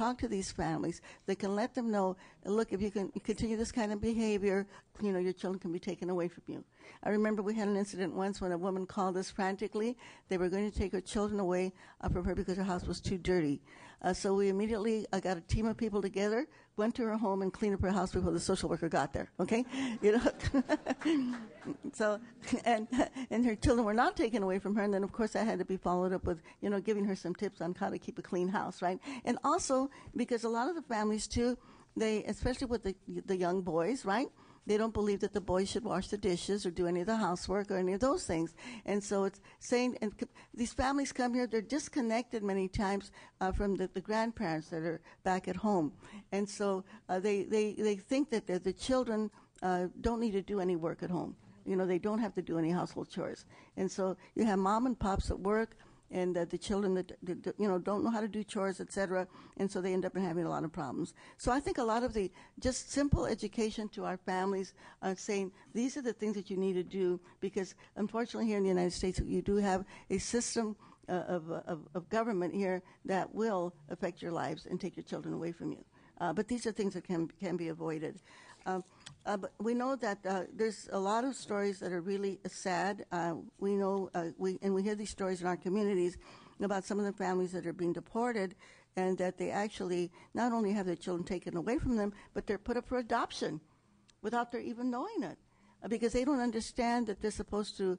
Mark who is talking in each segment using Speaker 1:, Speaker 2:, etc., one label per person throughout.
Speaker 1: talk to these families, they can let them know, look, if you can continue this kind of behavior, your children can be taken away from you. I remember we had an incident once when a woman called us frantically. They were going to take her children away from her because her house was too dirty. So we immediately got a team of people together, went to her home and cleaned up her house before the social worker got there. Okay, So, and her children were not taken away from her. And then, of course, that had to be followed up with, giving her some tips on how to keep a clean house, right? And also because a lot of the families too, they, especially with the young boys, right? They don't believe that the boys should wash the dishes or do any of the housework or any of those things. And so it's saying, and these families come here, they're disconnected many times from the grandparents that are back at home. And so they think that the children don't need to do any work at home. They don't have to do any household chores. And so you have mom and pops at work, and the children that don't know how to do chores, etc., and so they end up having a lot of problems. So I think a lot of the just simple education to our families, saying these are the things that you need to do, because unfortunately here in the United States you do have a system of government here that will affect your lives and take your children away from you. But these are things that can be avoided. But we know that there's a lot of stories that are really sad. We know, we hear these stories in our communities about some of the families that are being deported, and that they actually not only have their children taken away from them, but they're put up for adoption without their even knowing it, because they don't understand that they're supposed to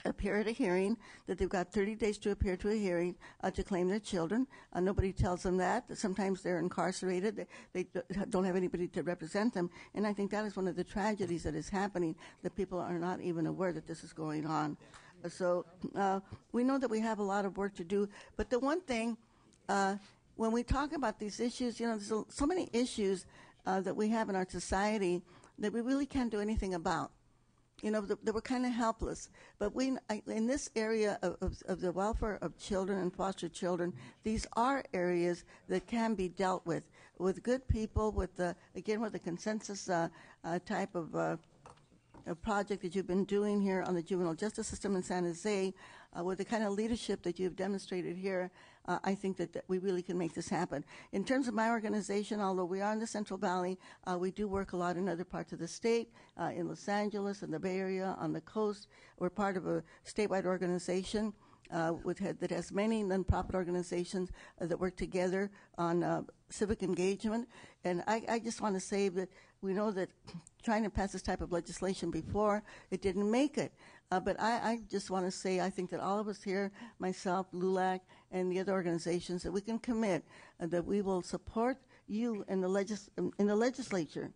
Speaker 1: appear at a hearing, that they've got 30 days to appear to a hearing to claim their children. Nobody tells them that. Sometimes they're incarcerated. They don't have anybody to represent them. And I think that is one of the tragedies that is happening, that people are not even aware that this is going on. So we know that we have a lot of work to do. But the one thing, when we talk about these issues, there's so many issues that we have in our society that we really can't do anything about. That we're kind of helpless. But in this area of the welfare of children and foster children, these are areas that can be dealt with good people, with the consensus type of a project that you've been doing here on the juvenile justice system in San Jose, with the kind of leadership that you've demonstrated here. I think that we really can make this happen. In terms of my organization, although we are in the Central Valley, we do work a lot in other parts of the state, in Los Angeles, in the Bay Area, on the coast. We're part of a statewide organization that has many nonprofit organizations that work together on civic engagement. And I just want to say that we know that trying to pass this type of legislation before, it didn't make it. But I just want to say I think that all of us here, myself, LULAC, and the other organizations, that we can commit that we will support you in the legislature,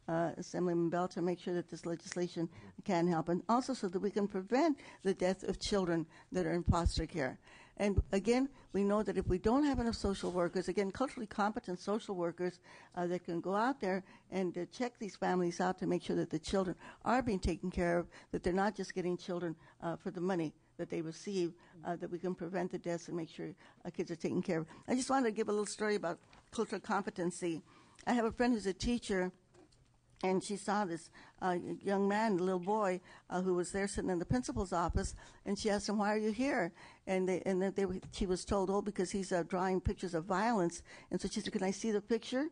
Speaker 1: Assemblyman Bell, to make sure that this legislation can help, and also so that we can prevent the death of children that are in foster care. And again, we know that if we don't have enough social workers, again, culturally competent social workers that can go out there and check these families out to make sure that the children are being taken care of, that they're not just getting children for the money that they receive, that we can prevent the deaths and make sure kids are taken care of. I just wanted to give a little story about cultural competency. I have a friend who's a teacher, and she saw this young man, a little boy, who was there sitting in the principal's office, and she asked him, "Why are you here?" And she was told, "Oh, because he's drawing pictures of violence." And so she said, "Can I see the picture?"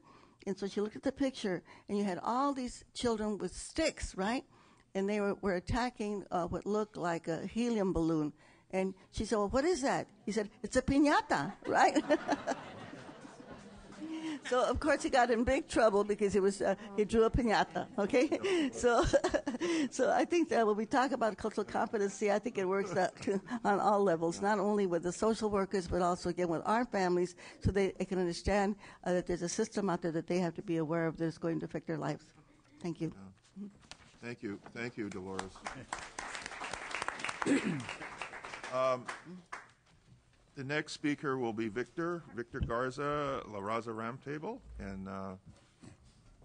Speaker 1: And so she looked at the picture, and you had all these children with sticks, right? And they were attacking what looked like a helium balloon. And she said, "Well, what is that?" He said, "It's a piñata," right? So, of course, he got in big trouble because he drew a piñata, okay? So I think that when we talk about cultural competency, I think it works on all levels, not only with the social workers, but also, again, with our families, so they can understand that there's a system out there that they have to be aware of that's going to affect their lives. Thank you.
Speaker 2: Yeah. Thank you, Dolores. The next speaker will be Victor Garza, La Raza Roundtable. And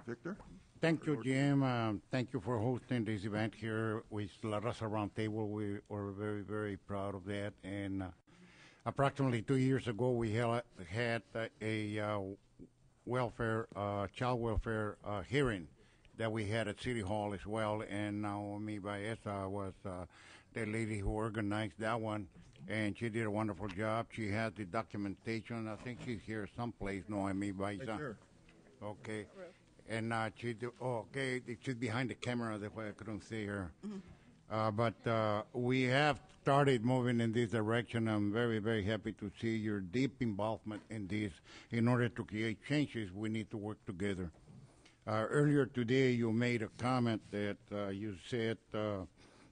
Speaker 2: Victor?
Speaker 3: Thank you, Jim. Thank you for hosting this event here with La Raza Roundtable. We are very, very proud of that. And approximately 2 years ago, we had a child welfare hearing that we had at City Hall as well. And Naomi Baeza was the lady who organized that one. and she did a wonderful job. She has the documentation. I think she's here someplace, Noemi Baiza.
Speaker 2: Right here.
Speaker 3: Okay. And okay, she's behind the camera, that's why I couldn't see her. But we have started moving in this direction. I'm very, very happy to see your deep involvement in this. In order to create changes, we need to work together. Earlier today, you made a comment that you said to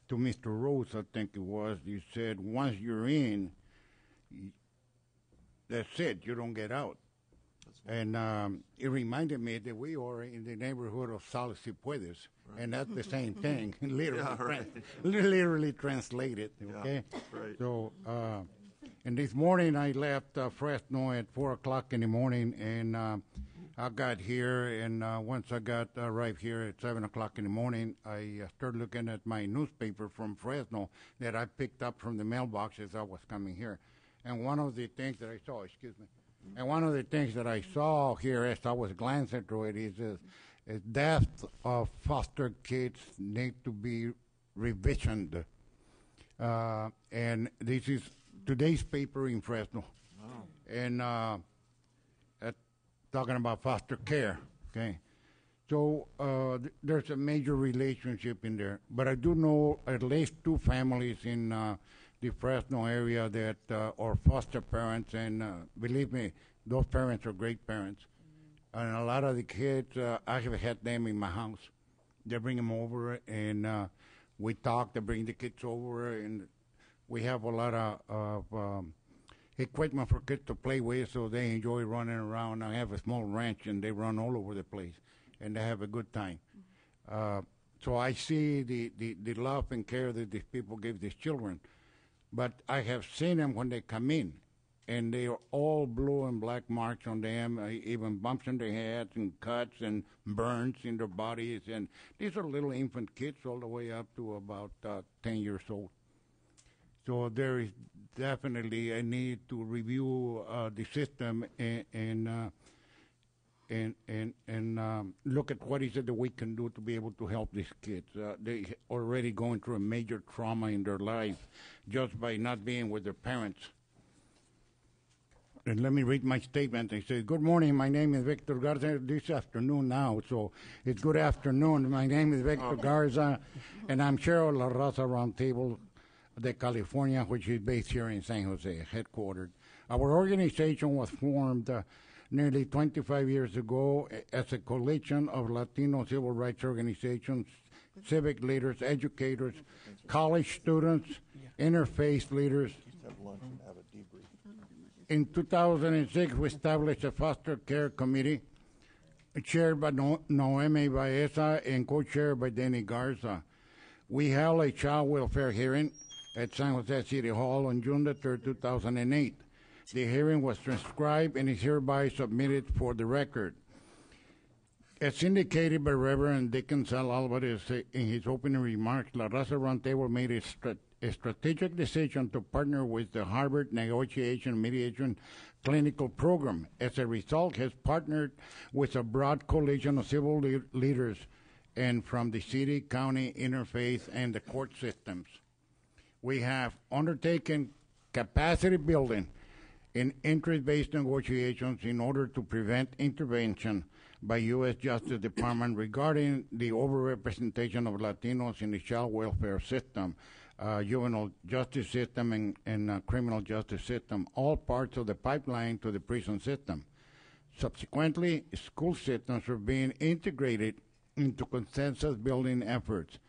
Speaker 3: Mr. Rose, I think it was, you said once you're in, that's it, you don't get out. And it reminded me that we are in the neighborhood of Sal Si Puedes, and that's the same thing, literally,
Speaker 2: Yeah, right.
Speaker 3: literally translated, okay?
Speaker 2: right.
Speaker 3: So, and this morning I left Fresno at 4 o'clock in the morning, and I got here, and once I got arrived here at 7 o'clock in the morning, I started looking at my newspaper from Fresno that I picked up from the mailbox as I was coming here. And one of the things that I saw, and one of the things that I saw here as I was glancing through it is death of foster kids need to be revisioned. And this is today's paper in Fresno. Wow. And talking about foster care, okay? So there's a major relationship in there. But I do know at least 2 families in the Fresno area that are foster parents, and believe me, those parents are great parents. And a lot of the kids, I have had them in my house. They bring them over, and we talk. They bring the kids over, and we have a lot of equipment for kids to play with, so they enjoy running around. I have a small ranch, and they run all over the place, and they have a good time. So I see the love and care that these people give these children. But I have seen them when they come in, and they are all blue and black marks on them, even bumps on their heads and cuts and burns in their bodies. And these are little infant kids all the way up to about 10 years old. So there is definitely a need to review the system and look at what is it that we can do to be able to help these kids. They already going through a major trauma in their life just by not being with their parents. And let me read my statement. It says, good morning, my name is Victor Garza. This afternoon now, so it's good afternoon. My name is Victor Garza, and I'm chair of La Raza Roundtable de California, which is based here in San Jose, headquartered. Our organization was formed nearly 25 years ago as a coalition of Latino civil rights organizations, civic leaders, educators, college students, interfaith leaders. In 2006, we established a foster care committee chaired by Noemi Baeza and co-chaired by Danny Garza. We held a child welfare hearing at San Jose City Hall on June the 3rd, 2008. The hearing was transcribed and is hereby submitted for the record. As indicated by Reverend Dickens L. Alvarez in his opening remarks, La Raza Roundtable made a strategic decision to partner with the Harvard Negotiation Mediation Clinical Program. As a result, has partnered with a broad coalition of civil leaders and from the city, county, interfaith, and the court systems. We have undertaken capacity building in interest-based negotiations in order to prevent intervention by U.S. Justice Department regarding the overrepresentation of Latinos in the child welfare system, juvenile justice system, and criminal justice system, all parts of the pipeline to the prison system. Subsequently, school systems are being integrated into consensus-building efforts.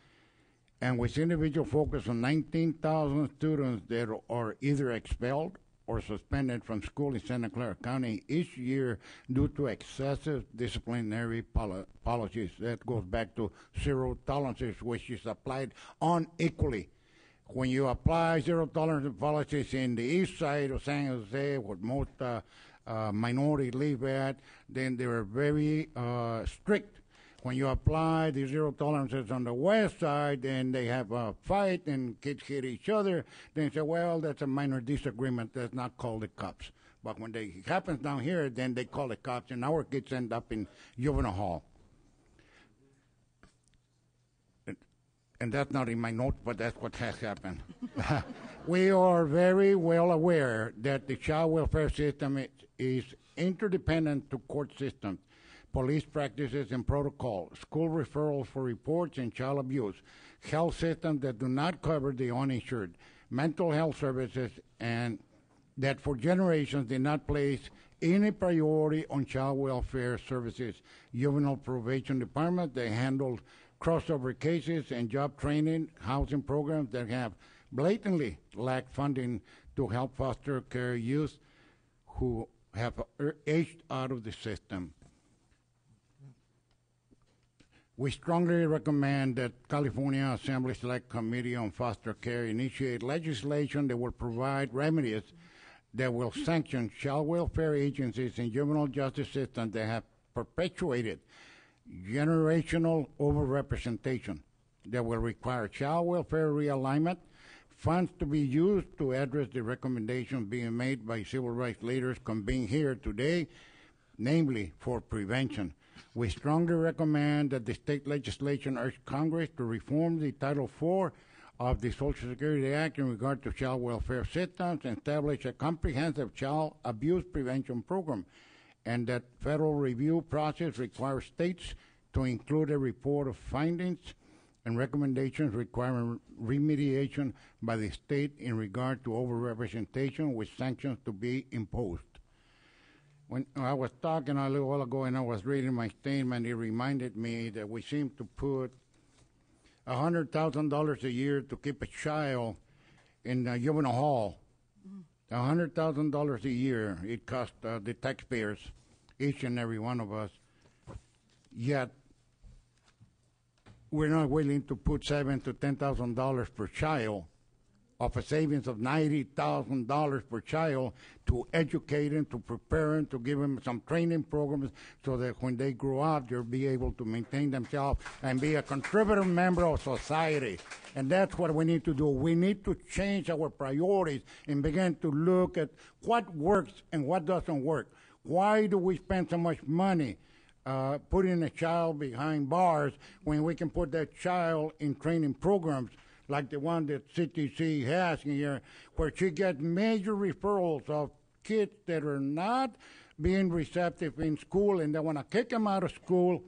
Speaker 3: And with individual focus on 19,000 students that are either expelled or suspended from school in Santa Clara County each year due to excessive disciplinary policies. That goes back to zero tolerances, which is applied unequally. When you apply zero tolerance policies in the east side of San Jose, where most minorities live at, then they are very strict. When you apply the zero tolerances on the west side, then they have a fight and kids hit each other. Then say, well, that's a minor disagreement. That's not called the cops. But when it happens down here, then they call the cops, and our kids end up in juvenile hall. and that's not in my notes, but that's what has happened. We are very well aware that the child welfare system is interdependent to court systems, police practices and protocol, school referrals for reports and child abuse, health systems that do not cover the uninsured, mental health services, and that for generations did not place any priority on child welfare services, juvenile probation department. They handled crossover cases and job training, housing programs that have blatantly lacked funding to help foster care youth who have aged out of the system. We strongly recommend that California Assembly Select Committee on Foster Care initiate legislation that will provide remedies that will sanction child welfare agencies and juvenile justice systems that have perpetuated generational overrepresentation, that will require child welfare realignment, funds to be used to address the recommendations being made by civil rights leaders convened here today, namely for prevention. We strongly recommend that the state legislation urge Congress to reform the Title IV of the Social Security Act in regard to child welfare systems and establish a comprehensive child abuse prevention program, and that federal review process requires states to include a report of findings and recommendations requiring remediation by the state in regard to overrepresentation, with sanctions to be imposed. When I was talking a little while ago and I was reading my statement, it reminded me that we seem to put $100,000 a year to keep a child in a juvenile hall. $100,000 a year it costs the taxpayers, each and every one of us. Yet we're not willing to put $7,000 to $10,000 per child of a savings of $90,000 per child to educate them, to prepare them, to give them some training programs so that when they grow up, they'll be able to maintain themselves and be a contributor member of society. And that's what we need to do. We need to change our priorities and begin to look at what works and what doesn't work. Why do we spend so much money putting a child behind bars when we can put that child in training programs like the one that CTC has here, where she gets major referrals of kids that are not being receptive in school and they want to kick them out of school,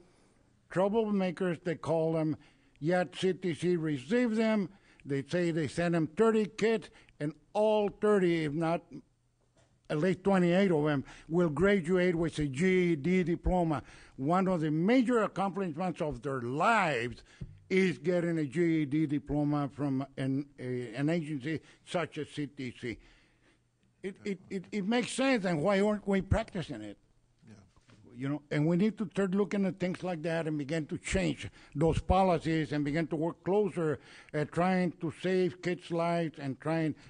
Speaker 3: troublemakers, they call them, yet CTC receives them. They say they send them 30 kids, and all 30, if not at least 28 of them, will graduate with a GED diploma. One of the major accomplishments of their lives is getting a GED diploma from an agency such as CTC. It makes sense, and why aren't we practicing it? Yeah. You know, and we need to start looking at things like that and begin to change those policies and begin to work closer at trying to save kids' lives and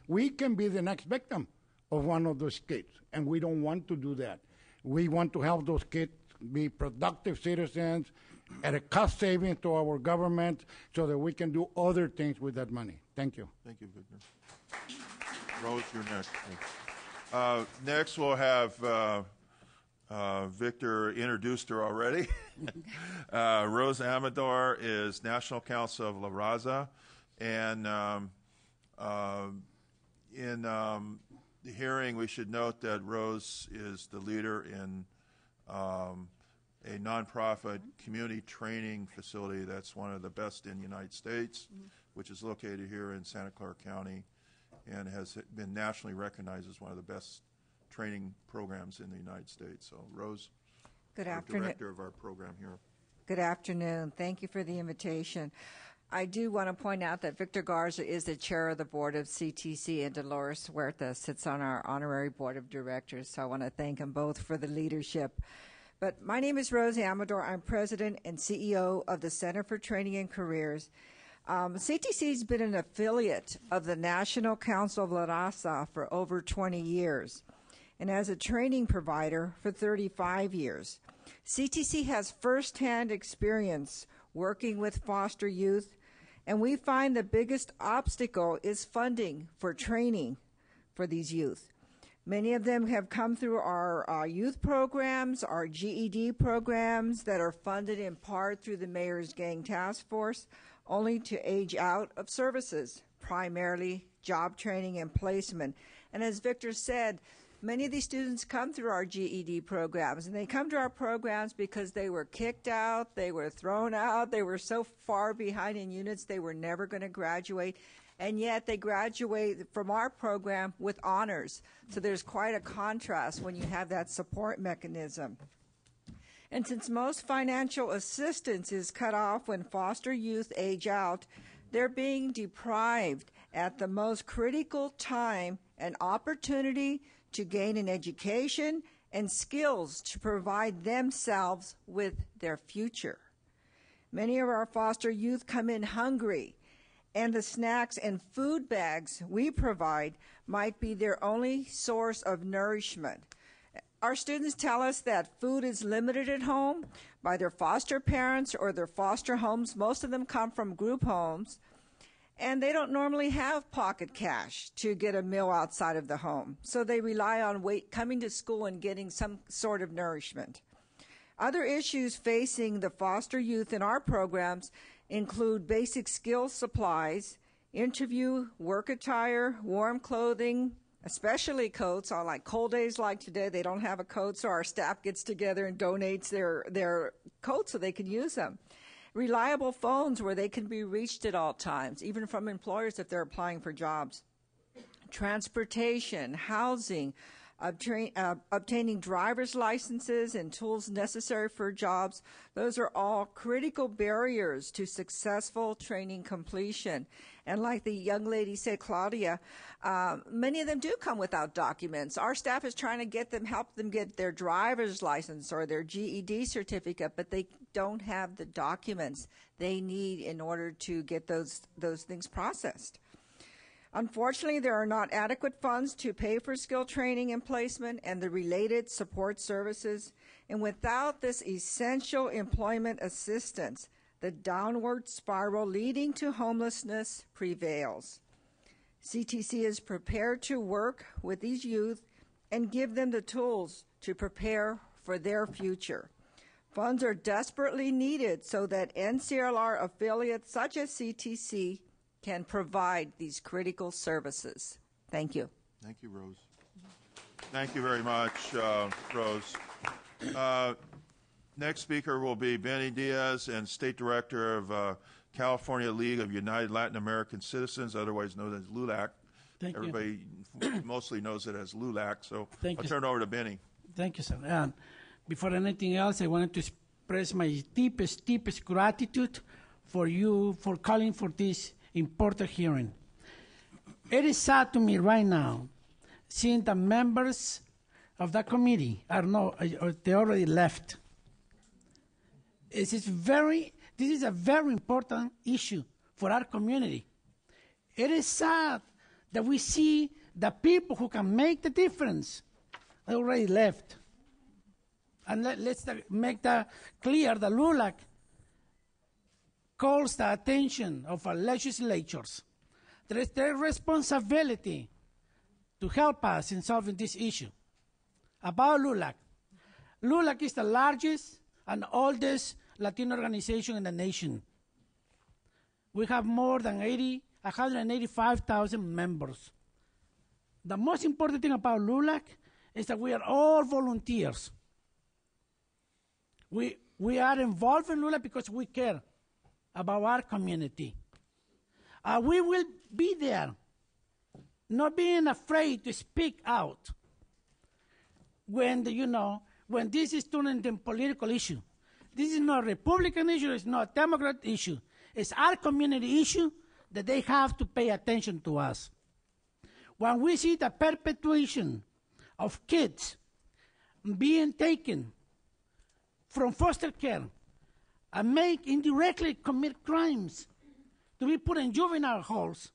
Speaker 3: we can be the next victim of one of those kids, and we don't want to do that. We want to help those kids be productive citizens at a cost saving to our government so that we can do other things with that money. Thank you.
Speaker 2: Thank you, Victor. Rose, you're next. Next, we'll have Victor introduced her already. Rose Amador is National Counsel of La Raza, and in the hearing, we should note that Rose is the leader in a nonprofit community training facility that's one of the best in the United States, which is located here in Santa Clara County and has been nationally recognized as one of the best training programs in the United States. So, Rose,
Speaker 4: good afternoon.
Speaker 2: Director of our program here.
Speaker 4: Good afternoon. Thank you for the invitation. I do want to point out that Victor Garza is the chair of the board of CTC, and Dolores Huerta sits on our honorary board of directors. So I want to thank them both for the leadership. But my name is Rose Amador. I'm president and CEO of the Center for Training and Careers. CTC has been an affiliate of the National Council of La Raza for over 20 years, and as a training provider for 35 years. CTC has firsthand experience working with foster youth, and we find the biggest obstacle is funding for training for these youth. Many of them have come through our youth programs, our GED programs that are funded in part through the Mayor's Gang Task Force, only to age out of services, primarily job training and placement. And as Victor said, many of these students come through our GED programs, and they come to our programs because they were kicked out, they were thrown out, they were so far behind in units they were never going to graduate, and yet they graduate from our program with honors. So there's quite a contrast when you have that support mechanism. And since most financial assistance is cut off when foster youth age out, they're being deprived at the most critical time an opportunity to gain an education and skills to provide themselves with their future. Many of our foster youth come in hungry, and the snacks and food bags we provide might be their only source of nourishment. Our students tell us that food is limited at home by their foster parents or their foster homes. Most of them come from group homes, and they don't normally have pocket cash to get a meal outside of the home. So they rely on coming to school and getting some sort of nourishment. Other issues facing the foster youth in our programs include basic skills supplies, interview, work attire, warm clothing, especially coats. On like cold days like today, they don't have a coat, so our staff gets together and donates their coats so they can use them. Reliable phones where they can be reached at all times, even from employers if they're applying for jobs. Transportation, housing, obtaining driver's licenses and tools necessary for jobs. Those are all critical barriers to successful training completion. And like the young lady said, Claudia, many of them do come without documents. Our staff is trying to help them get their driver's license or their GED certificate, but they don't have the documents they need in order to get those things processed. Unfortunately, there are not adequate funds to pay for skill training and placement and the related support services. And without this essential employment assistance, the downward spiral leading to homelessness prevails. CTC is prepared to work with these youth and give them the tools to prepare for their future. Funds are desperately needed so that NCLR affiliates such as CTC can provide these critical services. Thank you.
Speaker 2: Thank you, Rose. Thank you very much, Rose. Next speaker will be Benny Diaz, and State Director of California League of United Latin American Citizens, otherwise known as LULAC.
Speaker 5: Thank
Speaker 2: Everybody mostly knows it as LULAC, so
Speaker 5: Thank
Speaker 2: I'll
Speaker 5: you.
Speaker 2: turn it over to Benny.
Speaker 5: Thank you, sir. Before anything else, I wanted to express my deepest gratitude for you for calling for this important hearing. It is sad to me right now, seeing the members of the committee they already left. This is a very important issue for our community. It is sad that we see the people who can make the difference already left. And let's make that clear. The LULAC calls the attention of our legislatures. There is their responsibility to help us in solving this issue. About LULAC. LULAC is the largest and oldest Latino organization in the nation. We have more than 185,000 members. The most important thing about LULAC is that we are all volunteers. We are involved in LULAC because we care about our community. We will be there, not being afraid to speak out when this is turned into a political issue. This is not a Republican issue, it's not a Democrat issue. It's our community issue that they have to pay attention to us. When we see the perpetuation of kids being taken from foster care and indirectly commit crimes to be put in juvenile halls,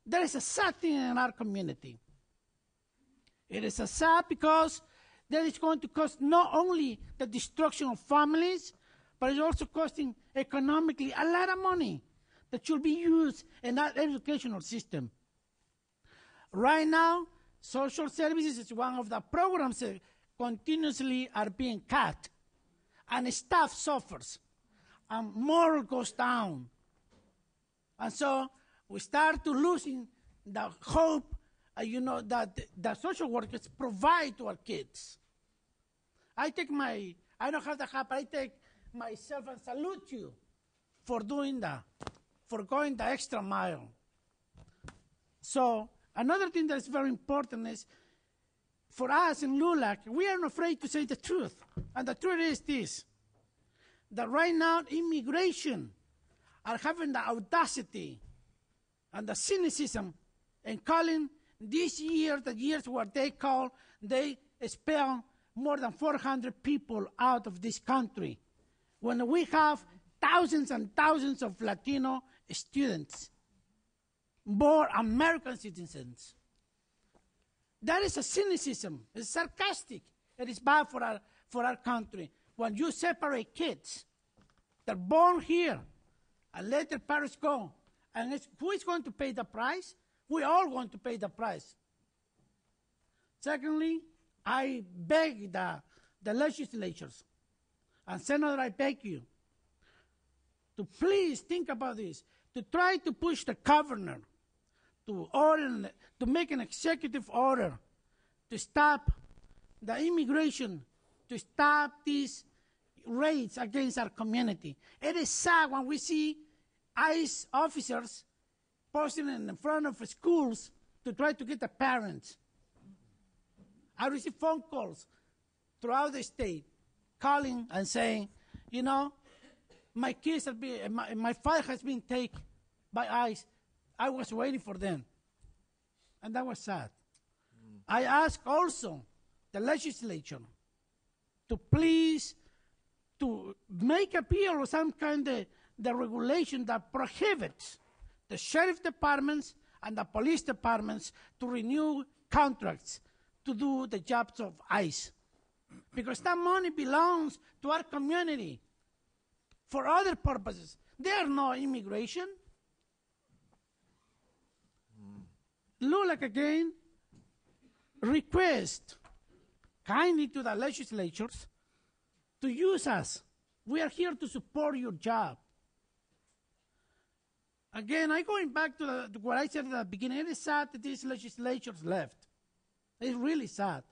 Speaker 5: there is a sad thing in our community. It is a sad because that is going to cost not only the destruction of families, but it's also costing economically a lot of money that should be used in that educational system. Right now, Social services is one of the programs that continuously are being cut, and staff suffers, and morale goes down. And so we start to losing the hope, that the social workers provide to our kids. I don't have the help, I take myself and salute you for doing that, for going the extra mile. So another thing that's very important is, for us in LULAC, we are not afraid to say the truth. And the truth is this, that right now immigration are having the audacity and the cynicism in calling this year the years where they expel more than 400 people out of this country, when we have thousands and thousands of Latino students, more American citizens. That is a cynicism. It's sarcastic. It is bad for our country. When you separate kids that are born here and let their parents go, and who is going to pay the price? We all going to pay the price. Secondly, I beg the legislatures, and Senator, I beg you to please think about this, to try to push the governor to make an executive order to stop the immigration, to stop these raids against our community. It is sad when we see ICE officers posting in front of schools to try to get the parents. I receive phone calls throughout the state calling and saying, my kids my father has been taken by ICE. I was waiting for them. And that was sad. I ask also the legislature to please to make appeal or some kind of the regulation that prohibits the sheriff departments and the police departments to renew contracts to do the jobs of ICE. Because that money belongs to our community for other purposes. There are no immigration. LULAC again request kindly to the legislatures to use us. We are here to support your job. Again, I'm going back to what I said at the beginning. It is sad that these legislatures left. It's really sad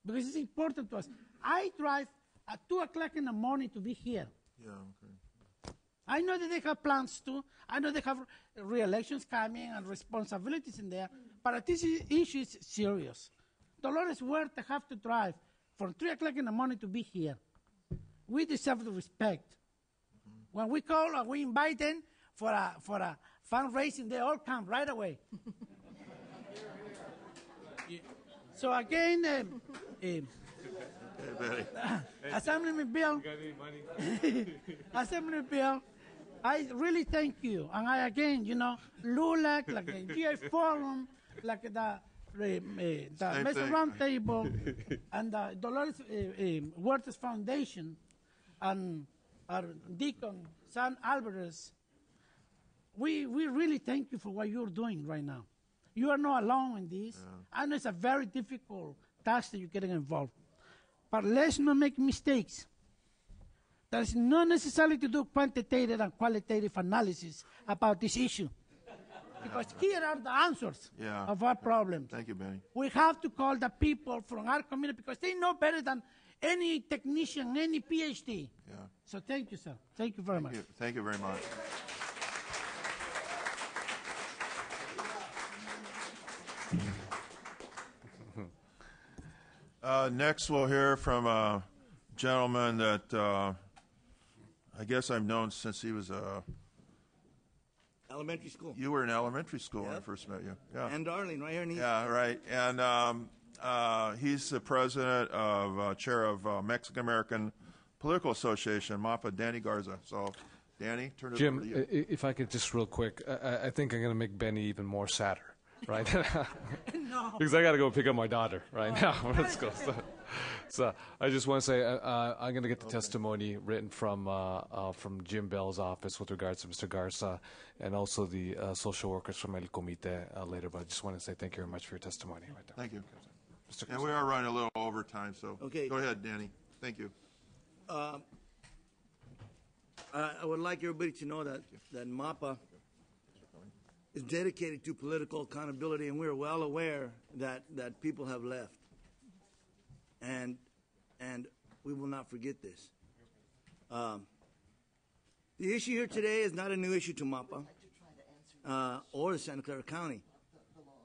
Speaker 5: because it's important to us. I drive at 2 o'clock in the morning to be here.
Speaker 2: Yeah, okay.
Speaker 5: I know that they have plans too. I know they have re-elections coming and responsibilities in there, but this issue is serious. Dolores Huerta have to drive from 3 o'clock in the morning to be here. We deserve the respect. When we call or we invite them for a fundraising, they all come right away. So again, Assemblyman Bill, Assemblyman Bill, I really thank you. And I again, LULAC, like the GI Forum, like the Mesa Roundtable, and the Dolores Huertas Foundation, and our Deacon San Alvarez. We really thank you for what you're doing right now. You are not alone in this. Yeah. I know it's a very difficult task that you're getting involved. But let's not make mistakes. There is not necessarily to do quantitative and qualitative analysis about this issue. Because here are the answers of our problems.
Speaker 2: Thank you, Benny.
Speaker 5: We have to call the people from our community because they know better than any technician, any PhD. Yeah. So thank you, sir. Thank you very much.
Speaker 2: Thank you very much. Next, we'll hear from a gentleman that I guess I've known since he was
Speaker 6: elementary school.
Speaker 2: You were in elementary school when I first met you. Yeah.
Speaker 6: And Darling, right here in East.
Speaker 2: Yeah, right. And he's the president of chair of Mexican American Political Association, MAPA, Danny Garza. So, Danny, turn it over to you.
Speaker 7: Jim, if I could just real quick, I think I'm going to make Benny even more sadder. Right?
Speaker 5: No.
Speaker 7: Because I got to go pick up my daughter right now. Let's go. So. So I just want to say I'm going to get the testimony written from Jim Bell's office with regards to Mr. Garza and also the social workers from El Comite later. But I just want to say thank you very much for your testimony. Right there.
Speaker 2: Thank you.
Speaker 7: Mr.
Speaker 2: And we are running a little over time, so
Speaker 6: Okay.
Speaker 2: go ahead, Danny. Thank you.
Speaker 6: I would like everybody to know that MAPA is dedicated to political accountability, and we're well aware that people have left. And we will not forget this. The issue here today is not a new issue to MAPA or the Santa Clara County,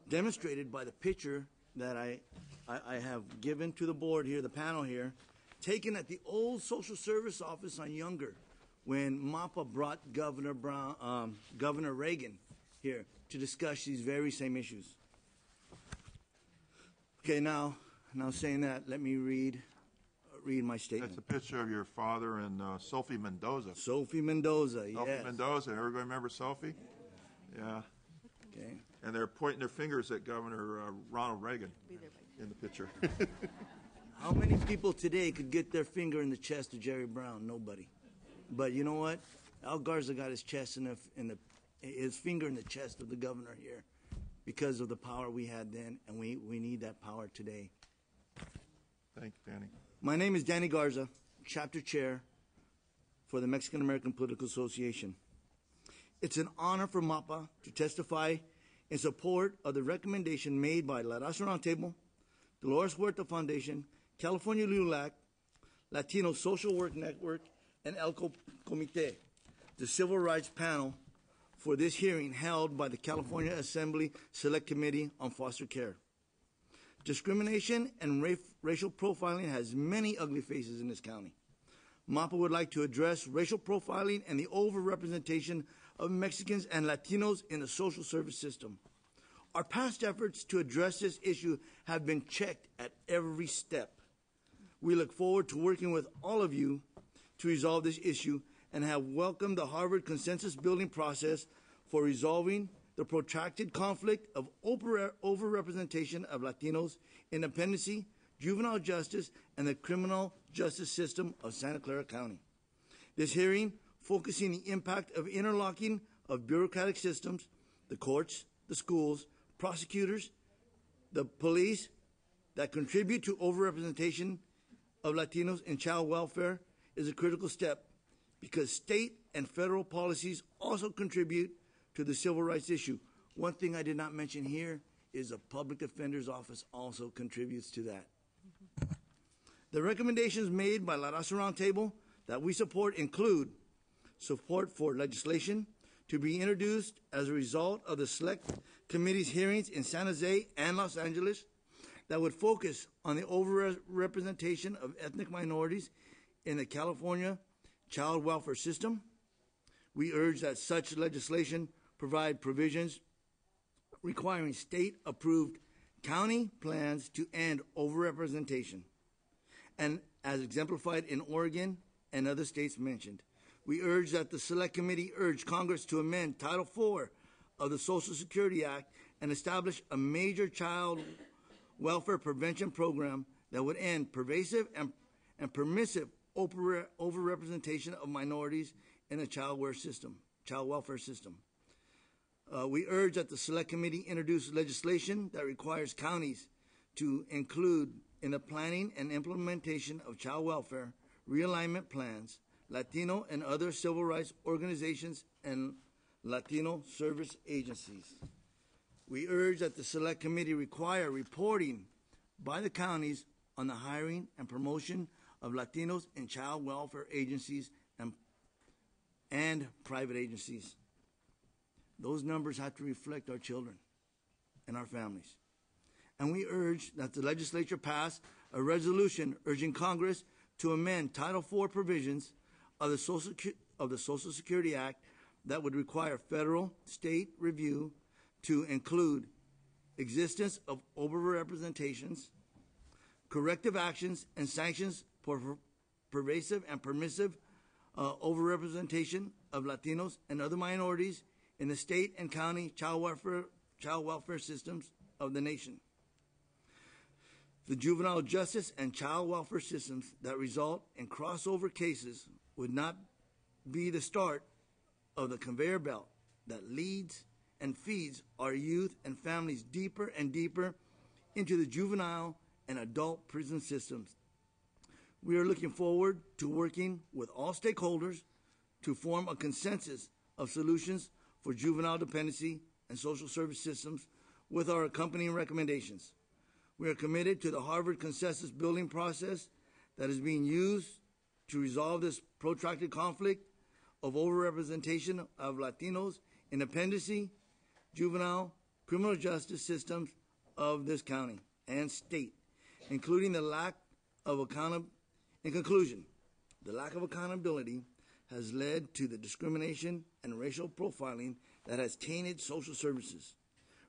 Speaker 6: demonstrated by the picture that I have given to the board here, the panel here, taken at the old social service office on Younger when MAPA brought Governor Reagan here to discuss these very same issues. Okay, now saying that, let me read my statement.
Speaker 2: That's a picture of your father and Sophie Mendoza.
Speaker 6: Sophie Mendoza, yes.
Speaker 2: Sophie Mendoza. Everybody remember Sophie? Yeah.
Speaker 6: Okay.
Speaker 2: And they're pointing their fingers at Governor Ronald Reagan in the picture.
Speaker 6: How many people today could get their finger in the chest of Jerry Brown? Nobody. But you know what? Al Garza got his chest his finger in the chest of the governor here because of the power we had then, and we need that power today.
Speaker 2: Thank you, Danny.
Speaker 6: My name is Danny Garza, chapter chair for the Mexican American Political Association. It's an honor for MAPA to testify in support of the recommendation made by La Raza Roundtable, Dolores Huerta Foundation, California LULAC, Latino Social Work Network, and El Comite, the Civil Rights Panel, for this hearing held by the California Assembly Select Committee on Foster Care. Discrimination and racial profiling has many ugly faces in this county. MAPA would like to address racial profiling and the overrepresentation of Mexicans and Latinos in the social service system. Our past efforts to address this issue have been checked at every step. We look forward to working with all of you to resolve this issue and have welcomed the Harvard consensus building process for resolving the protracted conflict of overrepresentation of Latinos in dependency, juvenile justice, and the criminal justice system of Santa Clara County. This hearing, focusing the impact of interlocking of bureaucratic systems, the courts, the schools, prosecutors, the police, that contribute to overrepresentation of Latinos in child welfare, is a critical step because state and federal policies also contribute to the civil rights issue. One thing I did not mention here is the public defender's office also contributes to that. The recommendations made by La Raza Roundtable that we support include support for legislation to be introduced as a result of the Select Committee's hearings in San Jose and Los Angeles that would focus on the overrepresentation of ethnic minorities in the California child welfare system. We urge that such legislation provide provisions requiring state-approved county plans to end overrepresentation, and as exemplified in Oregon and other states mentioned. We urge that the Select Committee urge Congress to amend Title IV of the Social Security Act and establish a major child welfare prevention program that would end pervasive and permissive overrepresentation of minorities in the child welfare system. We urge that the Select Committee introduce legislation that requires counties to include in the planning and implementation of child welfare realignment plans Latino and other civil rights organizations and Latino service agencies. We urge that the Select Committee require reporting by the counties on the hiring and promotion of Latinos in child welfare agencies and private agencies. Those numbers have to reflect our children and our families. And we urge that the legislature pass a resolution urging Congress to amend Title IV provisions of the Social Security Act that would require federal, state review to include existence of overrepresentations, corrective actions and sanctions for pervasive and permissive overrepresentation of Latinos and other minorities in the state and county child welfare systems of the nation. The juvenile justice and child welfare systems that result in crossover cases would not be the start of the conveyor belt that leads and feeds our youth and families deeper and deeper into the juvenile and adult prison systems. We are looking forward to working with all stakeholders to form a consensus of solutions for juvenile dependency and social service systems with our accompanying recommendations. We are committed to the Harvard consensus building process that is being used to resolve this protracted conflict of overrepresentation of Latinos in dependency, juvenile, criminal justice systems of this county and state, including the lack of accountability. In conclusion, the lack of accountability has led to the discrimination and racial profiling that has tainted social services.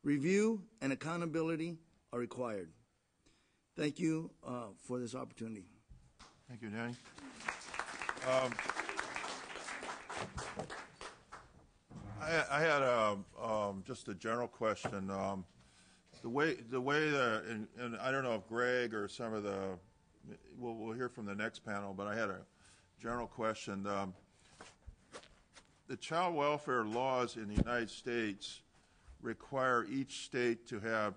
Speaker 6: Review and accountability are required. Thank you for this opportunity.
Speaker 2: Thank you, Danny. I had just a general question. The way and I don't know if Greg or some of the, we'll hear from the next panel, but I had a general question. The child welfare laws in the United States require each state to have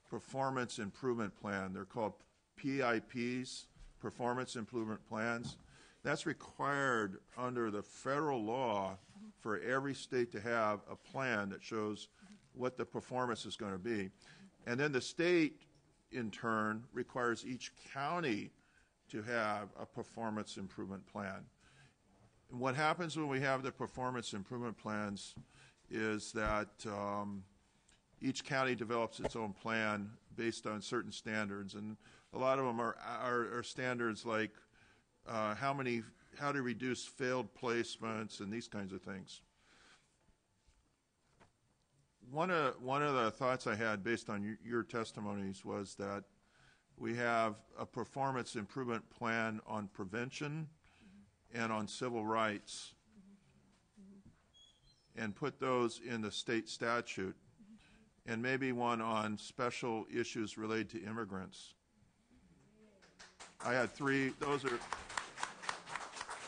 Speaker 2: performance improvement plan. They're called PIPs, performance improvement plans. That's required under the federal law for every state to have a plan that shows what the performance is going to be. And then the state, in turn, requires each county to have a performance improvement plan. And what happens when we have the performance improvement plans is that each county develops its own plan based on certain standards, and a lot of them are standards like how to reduce failed placements and these kinds of things. One of the thoughts I had based on your testimonies was that we have a performance improvement plan on prevention and on civil rights, and put those in the state statute, and maybe one on special issues related to immigrants. I had three. Those are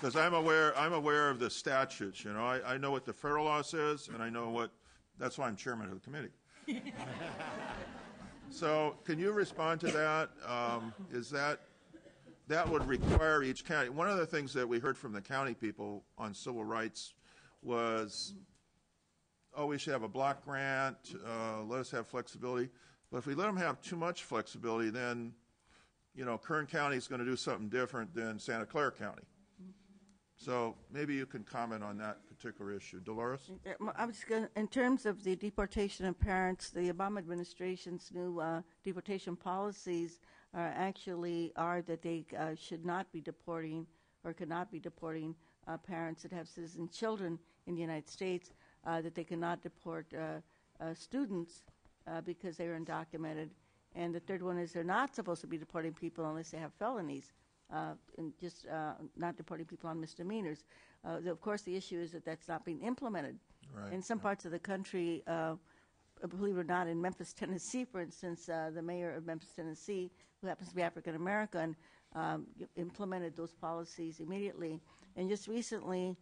Speaker 2: because I'm aware of the statutes. You know, I know what the federal law says, and I know what. That's why I'm chairman of the committee. So, can you respond to that? Is that would require each county? One of the things that we heard from the county people on civil rights was, oh, we should have a block grant, let us have flexibility. But if we let them have too much flexibility, then, you know, Kern County is going to do something different than Santa Clara County. So maybe you can comment on that particular issue. Dolores?
Speaker 1: I was going in terms of the deportation of parents, the Obama administration's new deportation policies are that they should not be deporting or could not be deporting parents that have citizen children in the United States, that they cannot deport students because they are undocumented. And the third one is they're not supposed to be deporting people unless they have felonies, and just not deporting people on misdemeanors. Of course, the issue is that that's not being implemented.
Speaker 2: Right.
Speaker 1: In some parts of the country, believe it or not, in Memphis, Tennessee, for instance, the mayor of Memphis, Tennessee, who happens to be African American, implemented those policies immediately. And just recently,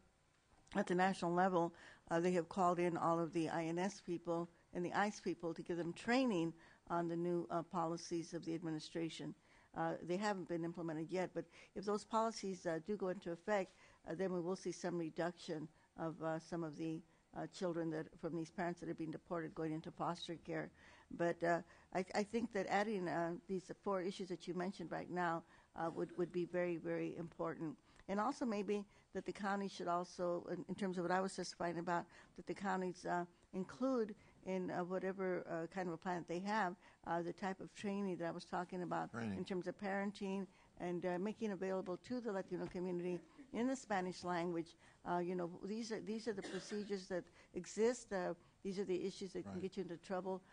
Speaker 1: at the national level, they have called in all of the INS people and the ICE people to give them training on the new policies of the administration. They haven't been implemented yet, but if those policies do go into effect, then we will see some reduction of some of the children that from these parents that are being deported going into foster care. But I think that adding these four issues that you mentioned right now would be very, very important. And also maybe that the county should also, in terms of what I was testifying about, that the counties include in whatever kind of a plan that they have, the type of training that I was talking about in terms of parenting and making available to the Latino community in the Spanish language. These are the procedures that exist. These are the issues that can get you into trouble.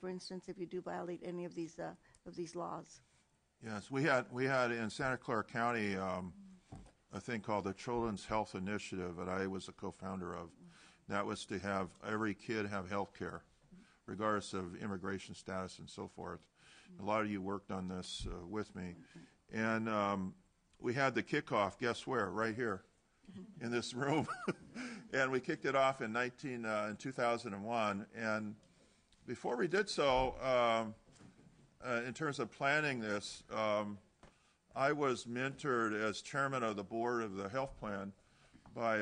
Speaker 1: For instance, if you do violate any of these laws.
Speaker 2: Yes, we had in Santa Clara County a thing called the Children's Health Initiative that I was a co-founder of. That was to have every kid have health care, regardless of immigration status and so forth. A lot of you worked on this with me. And we had the kickoff, guess where? Right here in this room. And we kicked it off in 2001. And before we did so, in terms of planning this, I was mentored as chairman of the board of the health plan by